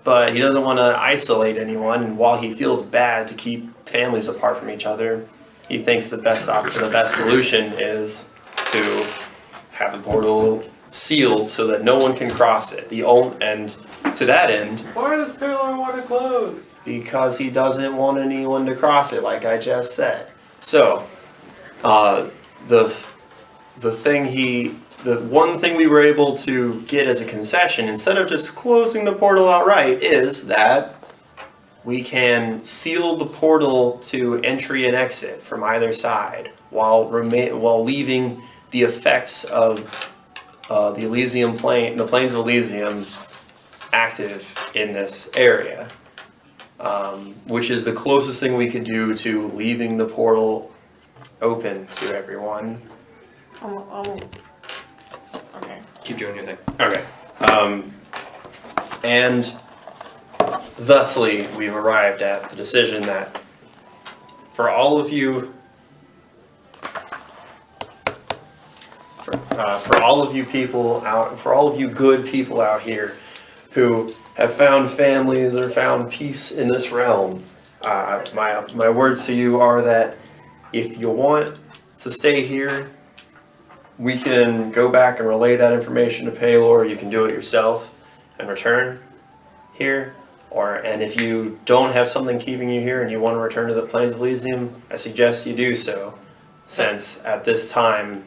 but he doesn't want to isolate anyone. And while he feels bad to keep families apart from each other, he thinks the best option, the best solution is to have the portal sealed so that no one can cross it. And to that end, Why does Paylor want it closed? because he doesn't want anyone to cross it, like I just said. So, the one thing we were able to get as a concession, instead of just closing the portal outright, is that we can seal the portal to entry and exit from either side, while leaving the effects of the Elysium plane, the plains of Elysium, active in this area, which is the closest thing we could do to leaving the portal open to everyone. Okay. Keep doing your thing. Okay. And thusly, we've arrived at the decision that for all of you, for all of you good people out here who have found families or found peace in this realm, my words to you are that if you want to stay here, we can go back and relay that information to Paylor. You can do it yourself and return here. And if you don't have something keeping you here and you want to return to the Plains of Elysium, I suggest you do so, since at this time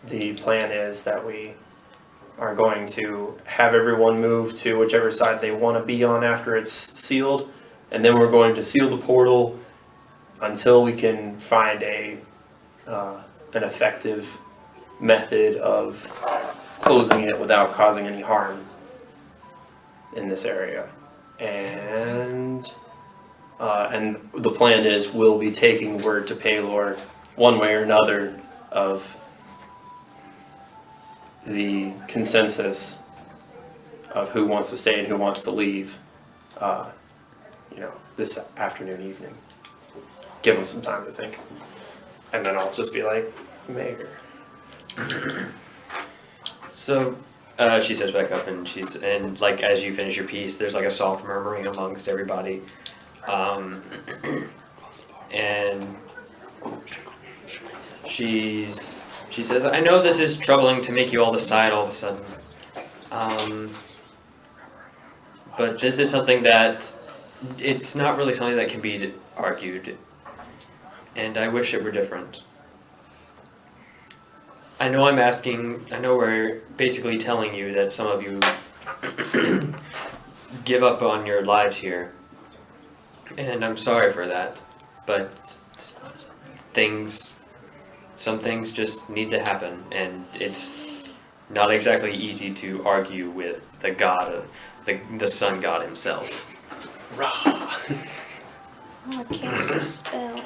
the plan is that we are going to have everyone move to whichever side they want to be on after it's sealed, and then we're going to seal the portal until we can find an effective method of closing it without causing any harm in this area. And the plan is we'll be taking word to Paylor one way or another of the consensus of who wants to stay and who wants to leave, this afternoon, evening. Give them some time to think. And then I'll just be like, Mayor. So, she sits back up and like as you finish your piece, there's like a soft murmuring amongst everybody, and she says, "I know this is troubling to make you all decide all of a sudden, but this is something that it's not really something that can be argued, and I wish it were different." I know we're basically telling you that some of you give up on your lives here. And I'm sorry for that. But some things just need to happen. And it's not exactly easy to argue with the god the sun god himself. Rah. Oh, I can't just spell.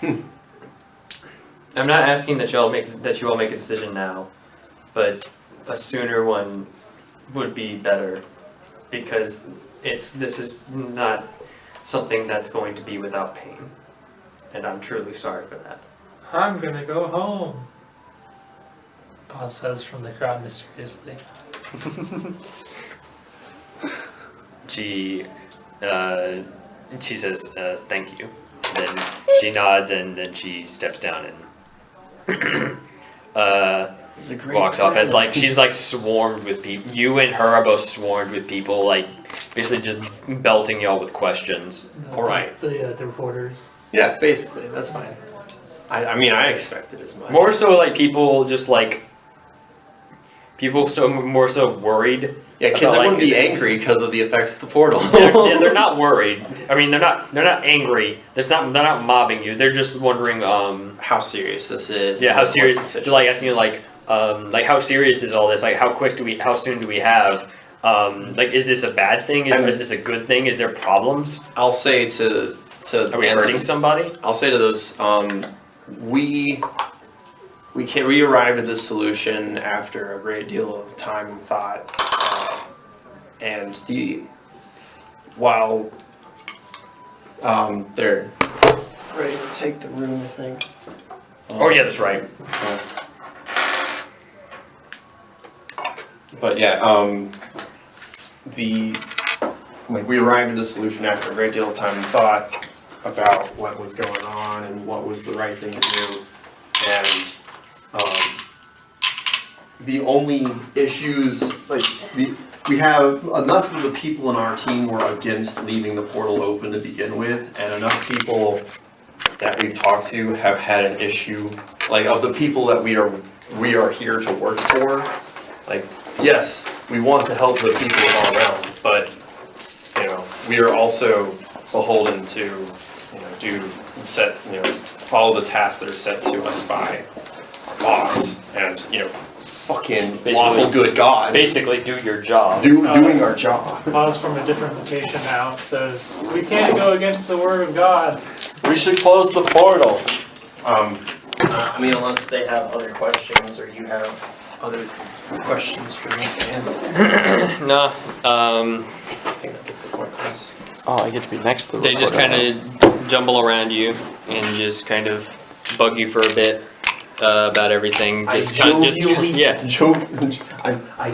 I'm not asking that you all make a decision now, but a sooner one would be better, because this is not something that's going to be without pain, and I'm truly sorry for that. I'm gonna go home. Boss says from the crowd mysteriously. She says, thank you. Then she nods and then she steps down and walks off as like she's like swarmed with people. You and her are both swarmed with people, like basically just belting y'all with questions. All right. The reporters. Yeah, basically, that's fine. I mean, I expected as much. More so like people just like more so worried. Yeah, because about, I wouldn't be angry because of the effects of the portal. they're not worried. I mean, they're not angry. They're not mobbing you. They're just wondering how serious this is. Yeah, how what's the serious? They're situation. like asking you like how serious is all this? Like how soon do we have? Like is this a bad thing? Is this a good thing? Is there problems? I'll say to Are we hurting somebody? I'll say to those we arrived at this solution after a great deal of time and thought, and while they're ready to take the room, I think. Oh yeah, that's right. But yeah, we arrived at the solution after a great deal of time and thought about what was going on and what was the right thing to do, and the only issues, we have enough of the people in our team who are against leaving the portal open to begin with, and enough people that we've talked to have had an issue, like of the people that we are here to work for. Like, yes, we want to help the people all around, but we are also beholden to follow the tasks that are set to us by our boss and fucking lawful good gods. Basically, do your job. Doing our job. Boss from a different location now says, we can't go against the word of God. We should close the portal. I mean, unless they have other questions or you have other questions for me. No. I think that gets the point, guys. Oh, I get to be next to the They just recorder kind of jumble around you and just kind of bug you for a bit about everything. I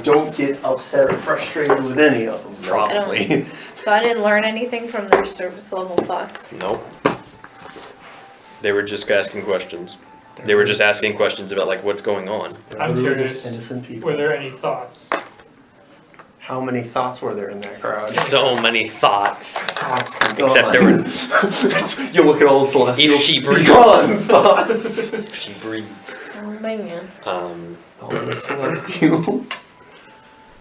don't get upset or frustrated with any of them, probably. So I didn't learn anything from their surface level thoughts. Nope. They were just asking questions. They were just asking questions about like what's going on. I'm Literally curious, just innocent people. were there any thoughts? How many thoughts were there in that crowd? So many thoughts. Thoughts. Except there were. You look at all the celestials. If she breathes. Gone thoughts. She breathes. Oh man. All the celestials.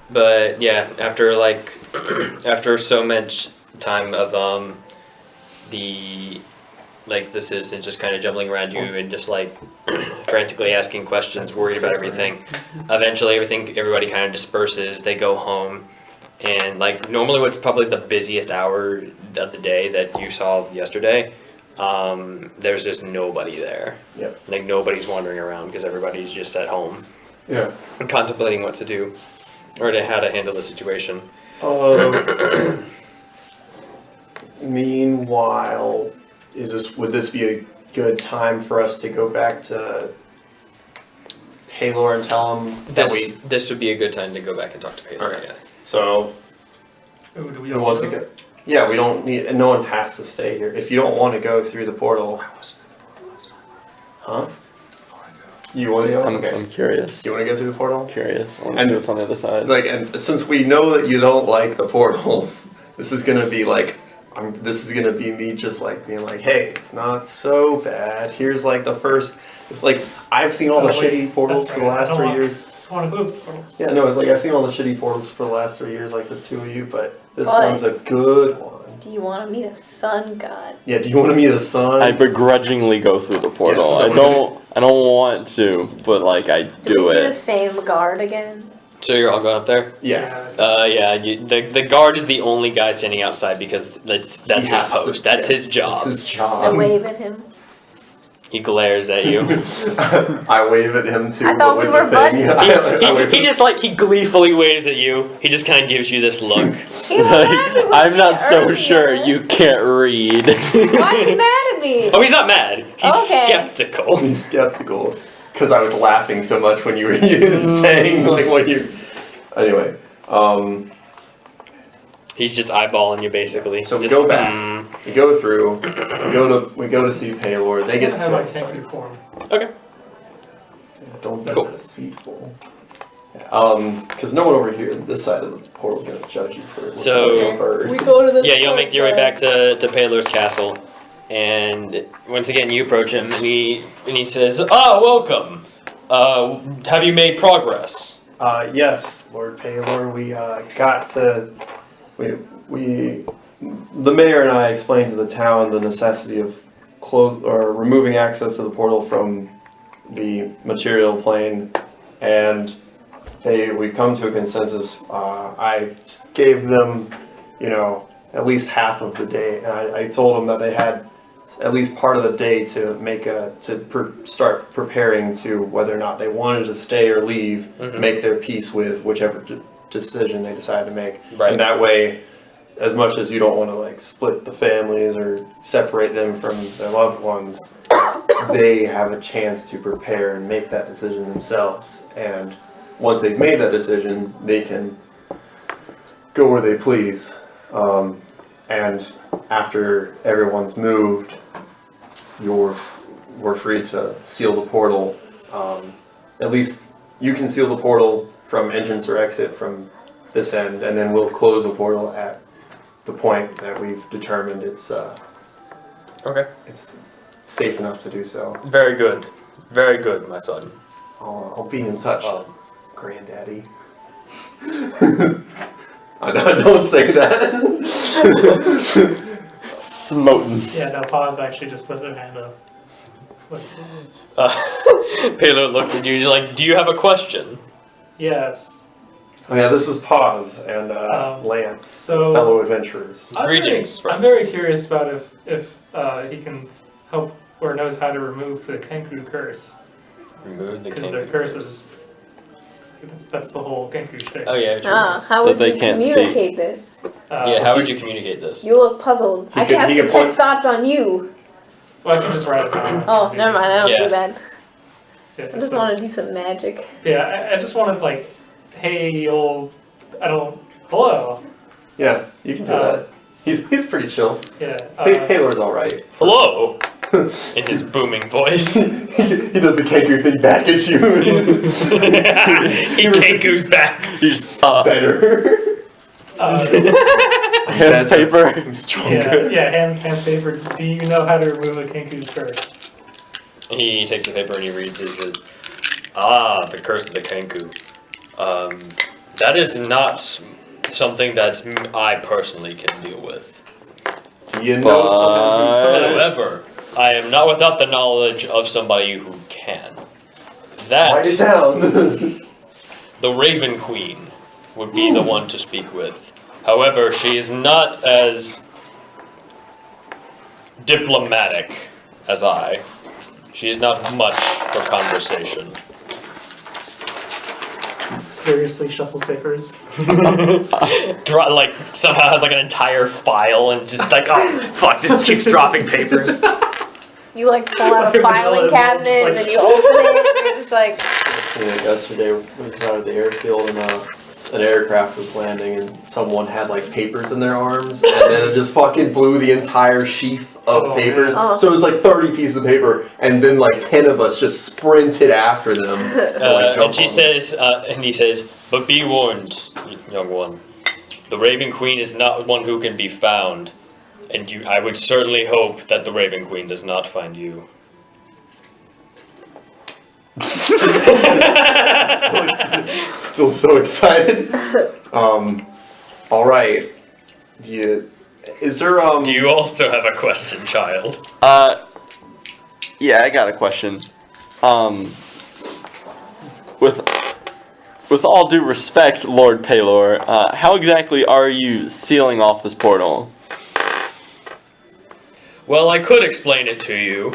But yeah, after so much time of the citizens just kind of jumbling around you and just like frantically asking questions, worried about everything. Eventually, everybody kind of disperses. They go home, and like normally, what's probably the busiest hour of the day that you saw yesterday, there's just nobody there. Yep. Like nobody's wandering around because everybody's just at home Yeah. and contemplating what to do or how to handle the situation. Meanwhile, would this be a good time for us to go back to Paylor and tell him that This would be a good time to go back and talk to Paylor. Okay. Yeah. So Ooh, do we it was a good. Yeah, we don't need, and no one has to stay here. If you don't want to go through the portal, huh? You want to go? Okay. I'm curious. You want to go through the portal? Curious. I want to And- see what's on the other side. And since we know that you don't like the portals, this is gonna be me just like being like, hey, it's not so bad. Here's like the first, like I've seen all the shitty portals for the last 3 years. I want to move the portal. Yeah, no, it's like I've seen all the shitty portals for the last 3 years, like the two of you, but this But- one's a good one. Do you want to meet a sun god? Yeah, do you want to meet a sun? I begrudgingly go through the portal. Yeah, so I don't want to, but like I Do we do see the it. same guard again? So you're all going up there? Yeah. The guard is the only guy standing outside because that's his post. That's his job. That's his I job. wave at him. He glares at you. I wave at him too. I thought but we with were the thing. buddies. he just he gleefully waves at you. He just kind of gives you this look. He was mad with I'm me not so earlier. sure you can't read. Why is he mad at me? Oh, he's not mad. He's Okay. skeptical. He's skeptical because I was laughing so much when you were saying what you. Anyway, He's just eyeballing you basically. so we Just, go back. We go through. We go to see Paylor. They get I have so my excited. Kenku form. Okay. Don't be deceitful. Because no one over here, this side of the portal, is going to judge you for So- looking like a bird. We go to the Yeah, you'll make your way back to Paylor's castle, and once again you approach him, and he says, "Ah, welcome. Have you made progress?" Yes, Lord Paylor, we got to. The mayor and I explained to the town the necessity of removing access to the portal from the material plane, and we've come to a consensus. I gave them, at least half of the day. I told them that they had at least part of the day to start preparing to whether or not they wanted to stay or leave, make their peace with whichever decision they decide to make. Right. And that way, as much as you don't want to split the families or separate them from their loved ones, they have a chance to prepare and make that decision themselves. And once they've made that decision, they can go where they please. And after everyone's moved, we're free to seal the portal. At least you can seal the portal from entrance or exit from this end, and then we'll close the portal at the point that we've determined it's safe enough to do so. Very good, my son. I'll be in touch, Granddaddy. I don't say that. Smoten. Yeah, no, Paz actually just puts her hand up. Like, Paylor looks at you. He's like, "Do you have a question?" yes. Oh yeah, this is Paz and Lance, so- fellow adventurers. Greetings, I'm very curious about if he can help or knows how to remove the Kenku curse. Remove the Because the curse is... That's the whole Kenku shtick. Oh yeah. True. How That would they you can't communicate this? Yeah. How would you communicate this? You look puzzled. He I can- cast he can detect point- thoughts on you. Well, I can just write it down. Oh, never mind. I don't Yeah. do that. Yeah, I just so- want to do some magic. Yeah, I just wanted hey, hello. Yeah, you can do that. He's pretty chill. Yeah. Paylor's all right. Hello. In his booming voice. he does the Kenku thing back at you. He Kenku's back. He's Better. hands paper. Hands paper. Do you know how to remove a Kenku's curse? He takes the paper and he reads it. He says, "Ah, the curse of the Kenku. That is not something that I personally can deal with. Do you know something? However, I am not without the knowledge of somebody who can. Write it That, down. the Raven Queen, would be the one to speak with. However, she is not as diplomatic as I. She is not much for conversation." Furiously shuffles papers. Somehow has an entire file and just oh fuck, just keeps dropping papers. You pull out a Like a filing vanilla cabinet envelope, and just then you open it and you're just like, Yesterday we was out of the airfield and an aircraft was landing and someone had papers in their arms and then it just fucking blew the entire sheath of Oh, papers. man. Oh. So it was 30 pieces of paper and then 10 of us just sprinted after them to jump And she on them. says, and he says, "But be warned, young one. The Raven Queen is not one who can be found, and I would certainly hope that the Raven Queen does not find you." Still so excited. All right. Is there Do you also have a question, child? Yeah, I got a question. With with all due respect, Lord Paylor, how exactly are you sealing off this portal? Well, I could explain it to you,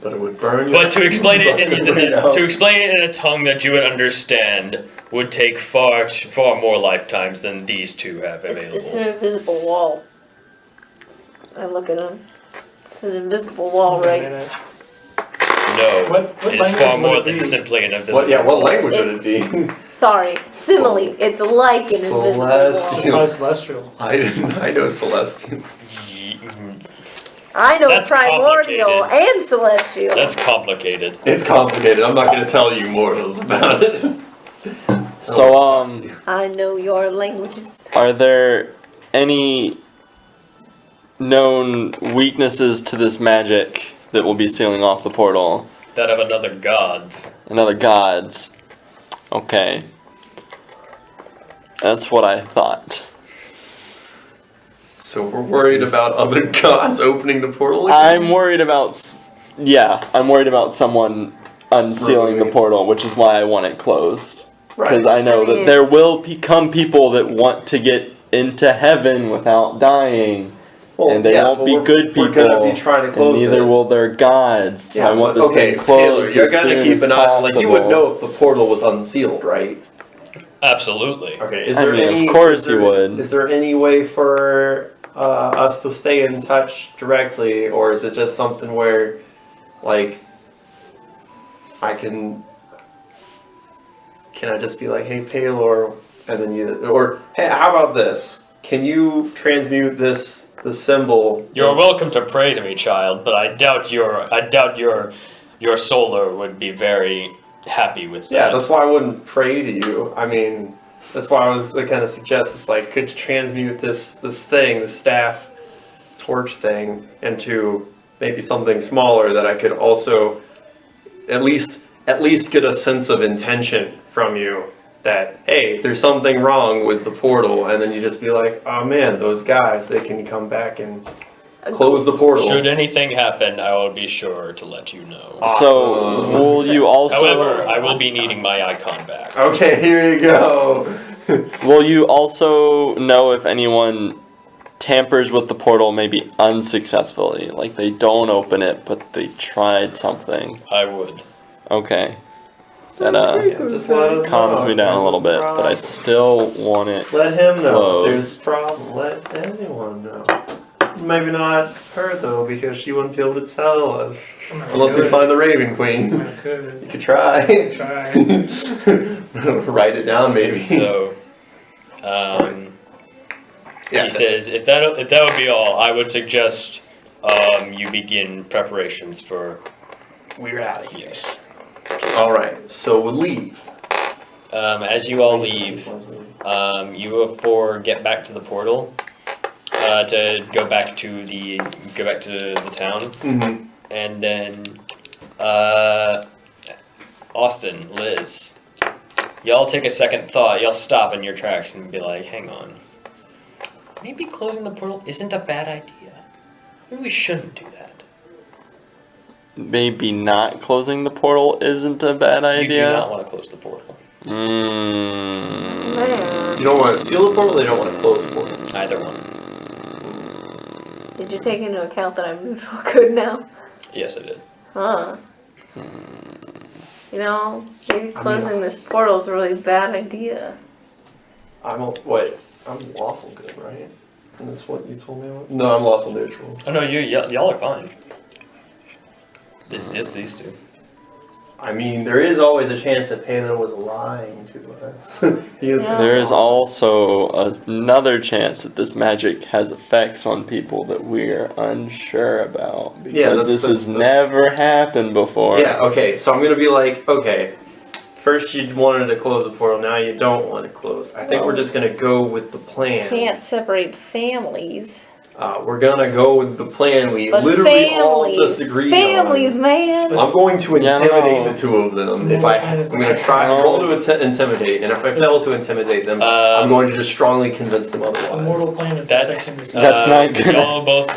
But it would burn you. but to explain it Right to explain it in a tongue that you would understand would take far more lifetimes than these two have available. It's an invisible wall. I look at him. It's an invisible wall, right? No, What it is language far would more it than be? simply an invisible What wall. language would it be? Sorry, simile. It's like an invisible wall. Celestial. Oh, celestial. I know Celestial. I know That's primordial complicated. and celestial. That's complicated. It's complicated. I'm not going to tell you mortals about it. So, I know your languages. are there any known weaknesses to this magic that will be sealing off the portal? That of another gods. And other gods? Okay. That's what I thought. So we're worried about other gods opening the portal again? I'm worried about someone unsealing the portal, which is why I want it closed. Because I know that there will become people that want to get into heaven without dying. And they won't be good people. We're going to be trying to close and neither it. will their gods. Yeah, I want but, this thing Taylor, closed you're as going to soon keep as an eye. Like, you would possible. know if the portal was unsealed, right? Absolutely. Okay. Of course you would. Is there any way for us to stay in touch directly, or is it just something where, like, can I just be like, hey, Paylor, and then or hey, how about this? Can you transmute the symbol? You're welcome to pray to me, child, but I doubt your solar would be very happy with that. Yeah, that's why I wouldn't pray to you. I mean, that's why I was kind of suggest it's like, could you transmute this staff torch thing into maybe something smaller that I could also at least get a sense of intention from you that, hey, there's something wrong with the portal, and then you just be like, oh man, those guys, they can come back and close the portal. Should anything happen, I will be sure to let you know. So, Awesome. will you also... However, I will be needing my icon back. Okay, here you go. Will you also know if anyone tampers with the portal maybe unsuccessfully? Like they don't open it, but they tried something. I would. Okay. That Just let us calms know. me down a little bit, but I still want it. Let him know if there's closed. a problem. Let anyone know. Maybe not her though, because she wouldn't be able to tell us. Unless we find the Raven Queen. I could. You could try. Try. Write it down maybe. So, Yeah. he says, if that would be all, I would suggest you begin preparations for. We're out of here. Yes. Alright, so we'll leave. As you all leave, you four get back to the portal to go back to the town, Mm-hmm. and then Austen, Liz, y'all take a second thought. Y'all stop in your tracks and be like, "Hang on, maybe closing the portal isn't a bad idea. Maybe we shouldn't do that." Maybe not closing the portal isn't a bad You do idea. not want to close the portal. You don't want to seal the portal, they don't want to close the portal. Either one. Did you take into account that I'm neutral good now? Yes, I did. Huh. You know, maybe closing this portal is a really bad idea. I'm lawful good, right? And that's what you told me about? No, I'm lawful neutral. Oh no, y'all are fine. It's these two. I mean, there is always a chance that Palin was lying to us. There is also another chance that this magic has effects on people that we're unsure about. Because this has never happened before. Yeah, okay, so I'm going to be like, okay, first you wanted to close the portal, now you don't want to close. I think we're just going to go with the plan. Can't separate families. We're going to go with the plan we But literally families, all just agreed families, on. man. I'm going to Yeah, I intimidate know. the two of them. I'm going to try and roll to intimidate, and if I fail to intimidate them, I'm going to just strongly convince them The otherwise. mortal plan is That's That's not gonna- Y'all both.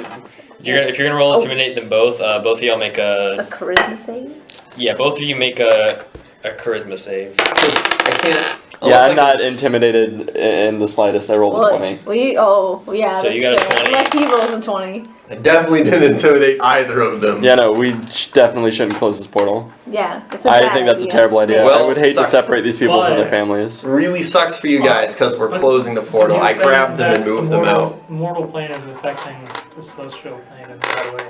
If you're gonna roll intimidate them both of y'all make A a charisma save? both of you make a charisma save. I Yeah, I'm not intimidated in the slightest. I rolled a 20. Yeah. So you that's got a fair. 20. Unless he rolls a 20. I definitely didn't intimidate either of them. Yeah, no, we definitely shouldn't close this portal. Yeah, it's a I bad think that's a idea. terrible idea. Well, I would hate to sucks. separate these people from their But- families. Really sucks for you guys because we're But- closing the portal. I grabbed them and moved them out. Mortal plane is affecting the celestial plane in a bad way.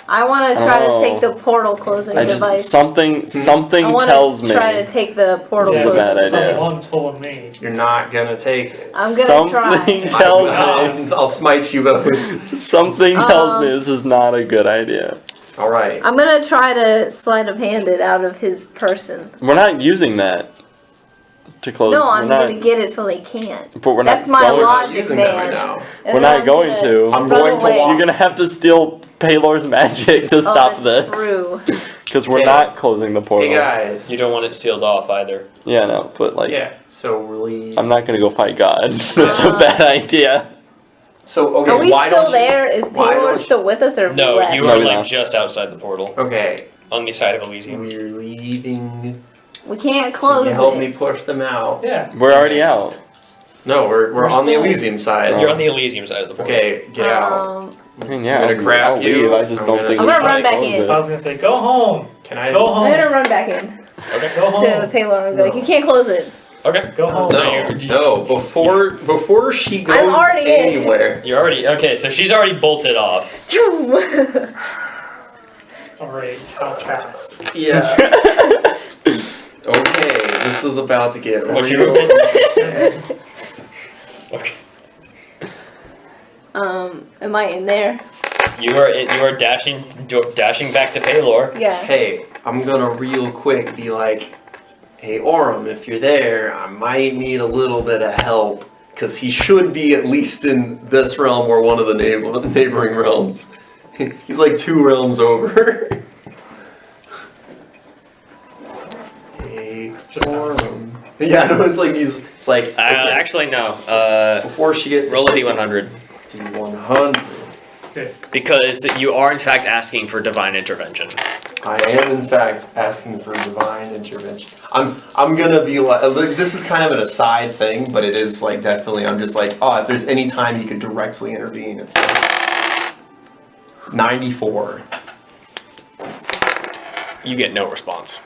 I want to try to Oh. take the portal closing device. Something I want tells me. to try to take the portal This is a closing bad idea. device. Someone told me. You're not gonna take it. I'm gonna try. Something tells me. I'll smite you both. Something tells me this is not a good idea. All right. I'm gonna try to sleight of hand it out of his person. We're not using that to close. No, I'm we're not, gonna get it so they can't. But we're That's not my going. We're not logic, using that man. right now. And We're then not I'm going gonna to. I'm run going to away. walk. You're gonna have to steal Paylor's magic to stop that's this. True. Because we're Okay. not closing the portal. Hey guys. You don't want it sealed off either. Yeah, no, but like, Yeah. So really. I'm not gonna go fight God. That's a bad idea. So okay. Are we why still don't you? there? Is why Paylor don't still with us, or have we No, left? you No, are we like left. just outside the portal, Okay. on the side of Elysium. We're leaving. We can't Can close you help it. me push them out? Yeah. We're already out. No, we're on the still- Elysium side. You're on the Elysium side of the portal. Okay, get out. I mean, yeah, I'm gonna grab I'll you. leave. I just I'm don't gonna- think I'm we gonna should run back close in. it. I was gonna say, go home. Can I? Go I'm home. gonna run back in Go home. to Paylor and be like, you can't close it. Okay. Go home. No, before she goes I'm already in. anywhere. You're already okay. So she's already bolted off. Alright, how fast? Yeah. Okay, this is about to get What's your real. movement? Okay. Am I in there? You are dashing back to Paylor. Yeah. Hey, I'm gonna real quick be like, hey Orem, if you're there, I might need a little bit of help. Because he should be at least in this realm or one of the neighboring realms. He's like 2 realms over. Hey, Just Orem. Yeah, no, it's like, okay, Actually, no. before she gets Roll a d100. D100. Okay. Because you are in fact asking for divine intervention. I am in fact asking for divine intervention. I'm gonna be like, this is kind of an aside thing, but it is like definitely. I'm just like, oh, if there's any time you could directly intervene, it's this. 94. You get no response.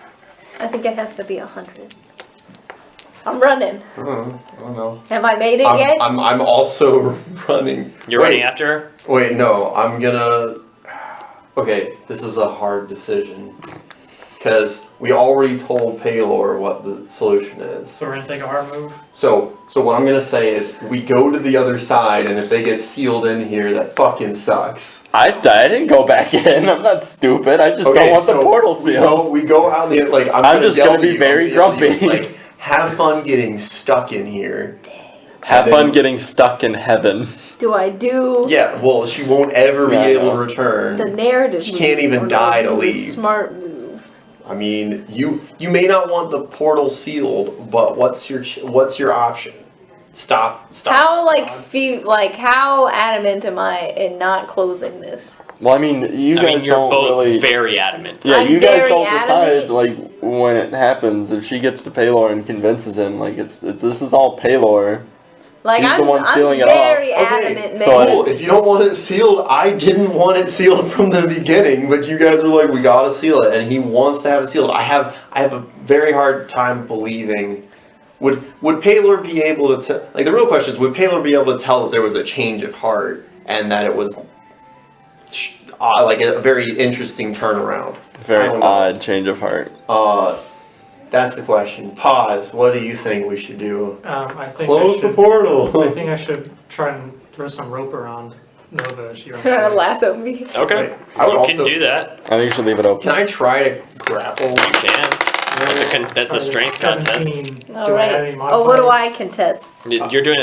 I think it has to be 100. I'm running. I don't know. Have I made it yet? I'm also running. You're running after her? Wait, no, I'm gonna. Okay, this is a hard decision. Because we already told Paylor what the solution is. So we're gonna take a hard move. So what I'm gonna say is we go to the other side, and if they get sealed in here, that fucking sucks. I didn't go back in. I'm not stupid. I just don't want the portal sealed. We go out the like. I'm just gonna be very grumpy. It's like, have fun getting stuck in here. Have And fun then- getting stuck in heaven. Do I do Yeah, well, she won't ever be Yeah, I able know. to return. the narrative She move, can't even or do I die do to the leave. smart move? I mean, you may not want the portal sealed, but what's your option? Stop. How adamant am I in not closing this? Well, I mean, you I guys mean, you're don't both really. very adamant. Yeah, I'm you guys very don't adamant. decide like when it happens. If she gets to Paylor and convinces him, like it's this is all Paylor. Like He's the I'm one sealing it very off. Okay, adamant, man. so Cool. If you don't want it sealed, I didn't want it sealed from the beginning, but you guys were like, we gotta seal it, and he wants to have it sealed. I have a very hard time believing. Would Paylor be able to like the real question is, would Paylor be able to tell that there was a change of heart and that it was like a very interesting turnaround? I Very don't know. odd change of heart. That's the question. Pause. What do you think we should do? I think Close I the should. portal. I think I should try and throw some rope around Nova. As she runs Trying to away. lasso me. Okay. Wait, I would You also. can do that. I think you should leave it open. Can I try to grapple? You can. That's a strength contest. 17. All Do I have right. any Oh, what do I modifiers? contest? You're doing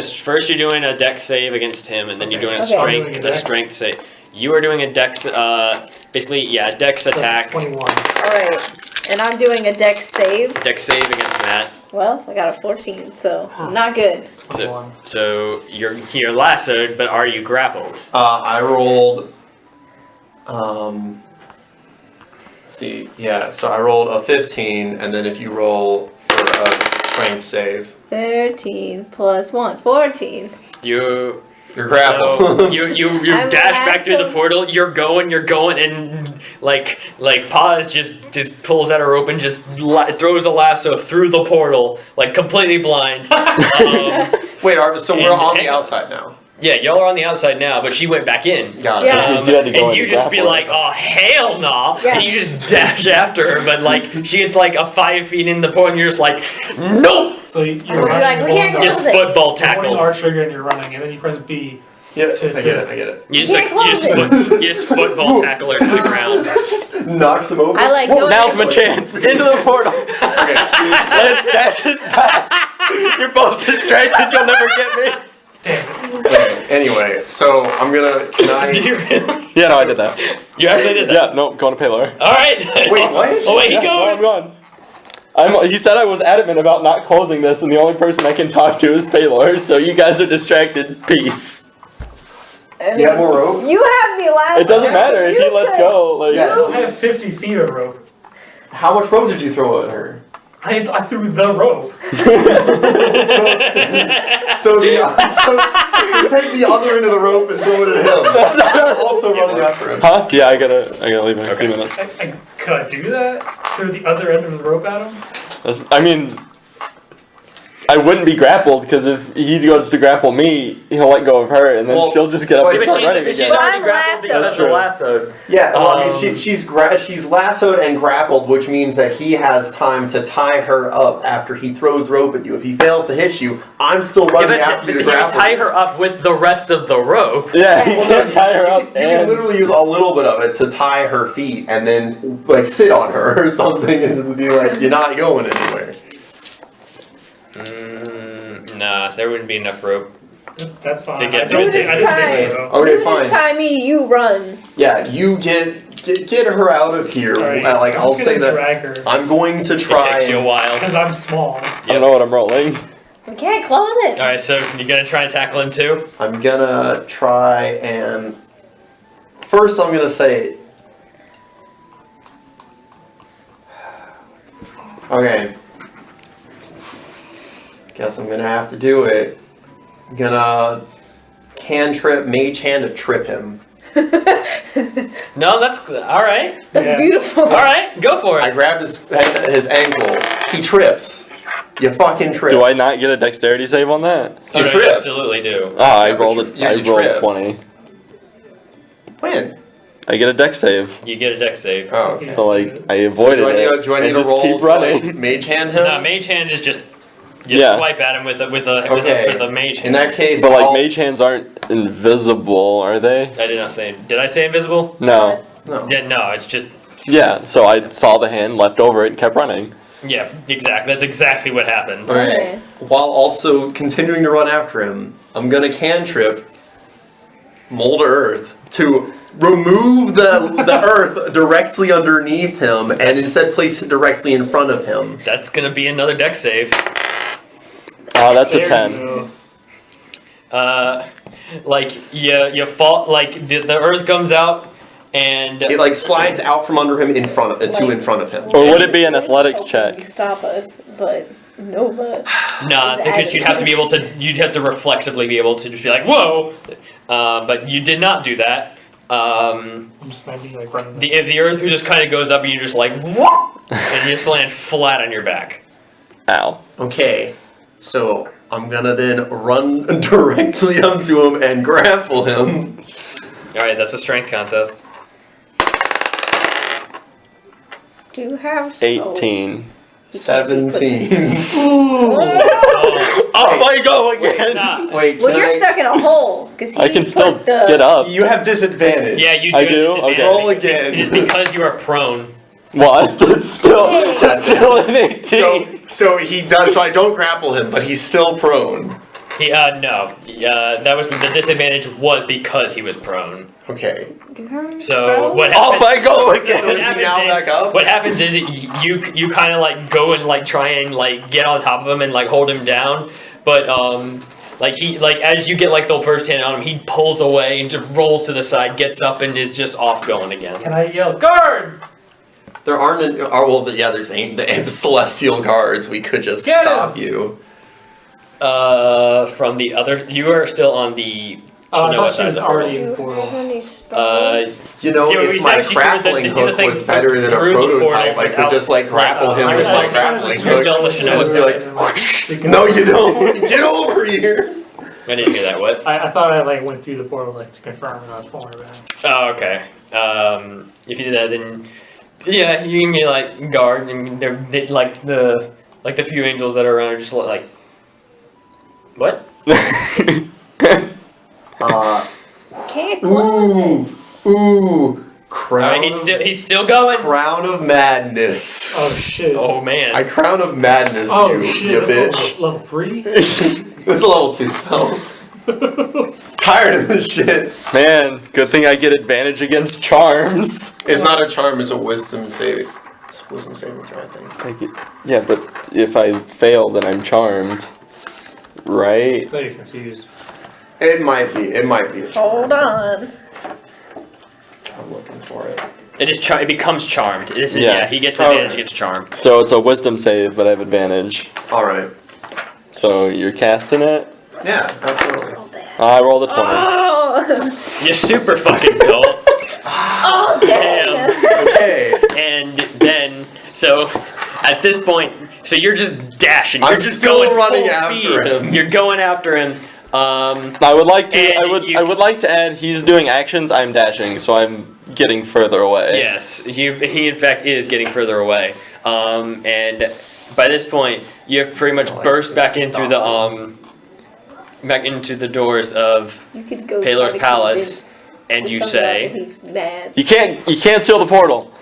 you're doing a dex save against him, and then you're doing a Okay. strength Okay. a strength save. You are doing a dex basically dex So that's attack. 21. All right. And I'm doing a dex save. Dex save against Matt. Well, I got a 14, so not good. 21. So you're lassoed, but are you grappled? I rolled. Let's see, yeah. So I rolled a 15, and then if you roll for a strength save. 13 plus 1, 14. You're grappled. So you I'm dash back through the lassoed. portal. You're going, and like Paz just pulls out a rope and just throws a lasso through the portal, like completely blind. Wait, so we're on the outside now. Yeah, y'all are on the outside now, but she went back in. Got it. Yeah. Which means you had to go And you into just be grapple. like, oh hell no, Yeah. and you just dash after her, but like she gets like a 5 feet in the portal, and you're just like, nope, So you're We'll be running, like, we can't holding just close it. football R, holding tackle. R trigger and you're running, and then you press B. Yeah, I get it. You can't close you just football tackle her to the ground. Just knocks him over. I like Whoa, going now's my chance. Into the portal. Lance dashes past. You're both distracted. You'll never get me. Anyway, so I'm gonna. Can Do I? you really? Yeah, no, I did that. You actually did that. Yeah, no, going to Paylor. All right. Wait, what? Oh wait, he Yeah, no, I'm goes. gone. He said I was adamant about not closing this, and the only person I can talk to is Paylor. So you guys are distracted. Peace. I You have more rope? You have me last. It doesn't matter if You he lets could- go. Like, Yeah. I have 50 feet of rope. How much rope did you throw at her? I threw the rope. So take the other end of the rope and throw it at him. Also running after him. huh? Yeah, I gotta leave in a few minutes. Could I do that? Throw the other end of the rope at him? I mean, I wouldn't be grappled because if he goes to grapple me, he'll let go of her, and then Well, she'll just get up but and if start she's- running She's again. already I'm grappled because That's the true. lasso. Yeah, well, I mean, Um, she's lassoed and grappled, which means that he has time to tie her up after he throws rope at you. If he fails to hit you, I'm still running after you to you grapple. tie you. her up with the rest of the rope. Yeah, he Well, can't tie her you up can and literally use a little bit of it to tie her feet and then like sit on her or something and just be like, you're not going anywhere. Nah, there wouldn't be enough rope. That's fine. To get I don't You think just tie. so. Okay, You just fine. tie me. You run. Yeah, you get her out of here. Alright, Like I'm I'll just say gonna that drag her. I'm going to It try. takes you a while. Because I'm small. I don't know what I'm rolling. We can't close it. All right, so you gonna try and tackle him too? I'm gonna try and first I'm gonna say. Okay. Guess I'm gonna have to do it. I'm gonna cantrip Mage Hand to trip him. No, that's all right. That's Yeah. beautiful. All right, go for I it. grabbed his ankle. He trips. You fucking trip. Do I not get a dexterity save on that? You You trip. absolutely do. Ah, I Yeah, but rolled you I rolled trip. 20. When? I get a dex save. You get a deck save. Oh, okay. So like I So avoided do I need it. to, do I need and to just roll keep to, running. like, Mage Hand him? No, mage hand is just you Yeah. swipe at him with a Okay. mage hand. In that case, But like I'll- mage hands aren't invisible, are they? I did not say. Did I say invisible? No. no. Yeah, no. It's just Yeah, so I saw the hand, leapt over it, and kept running. yeah, exactly. That's exactly what happened. Alright. Okay. While also continuing to run after him, I'm gonna cantrip Molder Earth to remove the earth directly underneath him and instead place it directly in front of him. That's gonna be another deck save. Oh, that's a There 10. you go. Like you fall like the earth comes out and It like slides out from under him in front of him. Or would it be an athletics check? Stop us, but Nova. nah, Is because you'd have to be able adamant. to you'd have to reflexively be able to just be like whoa, but you did not do that. I'm just maybe like running. The earth just kind of goes up and you're just like whoop, and you just land flat on your back. Ow. Okay, so I'm gonna then run directly up to him and grapple him. All right, that's a strength contest. Do you have snow? 18. 17. Off I go again! Nah. Wait, Well, can you're I- stuck in a hole because I can still get up. You have disadvantage. Yeah, you do. I have do? disadvantage. Okay. Roll again. It's because you are prone. Well, it's still an 18. So he does. So I don't grapple him, but he's still prone. He no. That was the disadvantage was because he was prone. Okay. So what Off happens? I go So again! is he now back up? What happens is you kind of like go and like try and like get on top of him and like hold him down, but like he like as you get like the first hand on him, he pulls away and just rolls to the side, gets up and is just off going again. Can I yell guards? There aren't. There's the celestial guards. We could just Get stop you. From the other, you are still on the. Oh, I Shinoa thought she side was of the portal. already in the portal. You know, Yeah, we if my established you could grappling do the hook thing was better than a through the portal prototype, I could without- just like grapple him I with was my like, grappling you're still on the hook. Shinoa And just be side. like, whoosh. No, you don't. Get over here. I didn't hear that. What? I thought I like went through the portal like to confirm and I was pulling her back. Oh, okay. If you do that, then yeah, you can be like guard, and they like the few angels that are around are just like what? Can't close it. Ooh, crown. Alright, he's still going. Crown of madness. Oh shit. Oh man. I crown of madness Oh you, shit. you That's bitch. level 3? This is a level 2 spell. Tired of this shit. Man, good thing I get advantage against charms. It's not a charm, it's a wisdom save. It's a wisdom saving throw, I think. Yeah, but if I fail, then I'm charmed. Right? I thought you're confused. It might be a charm. Hold on. I'm looking for it. It becomes charmed. This is, Yeah. yeah, he gets Oh, advantage, okay. he gets charmed. So it's a wisdom save, but I have advantage. Alright. So you're casting it? Yeah, absolutely. I rolled a 20. Oh, You're super fucking cool. oh damn. Okay. And then, so at this point, so you're just dashing. You're I'm just still going running full after speed. him. You're going after him. I would like to. And I would like to add. He's doing actions. I'm dashing, so I'm getting further away. Yes, he in fact is getting further away. And by this point, you have pretty much Like burst back this in through the back into the doors of You could go Palor's try to palace, convince and you somebody say, he's mad. You can't seal the portal.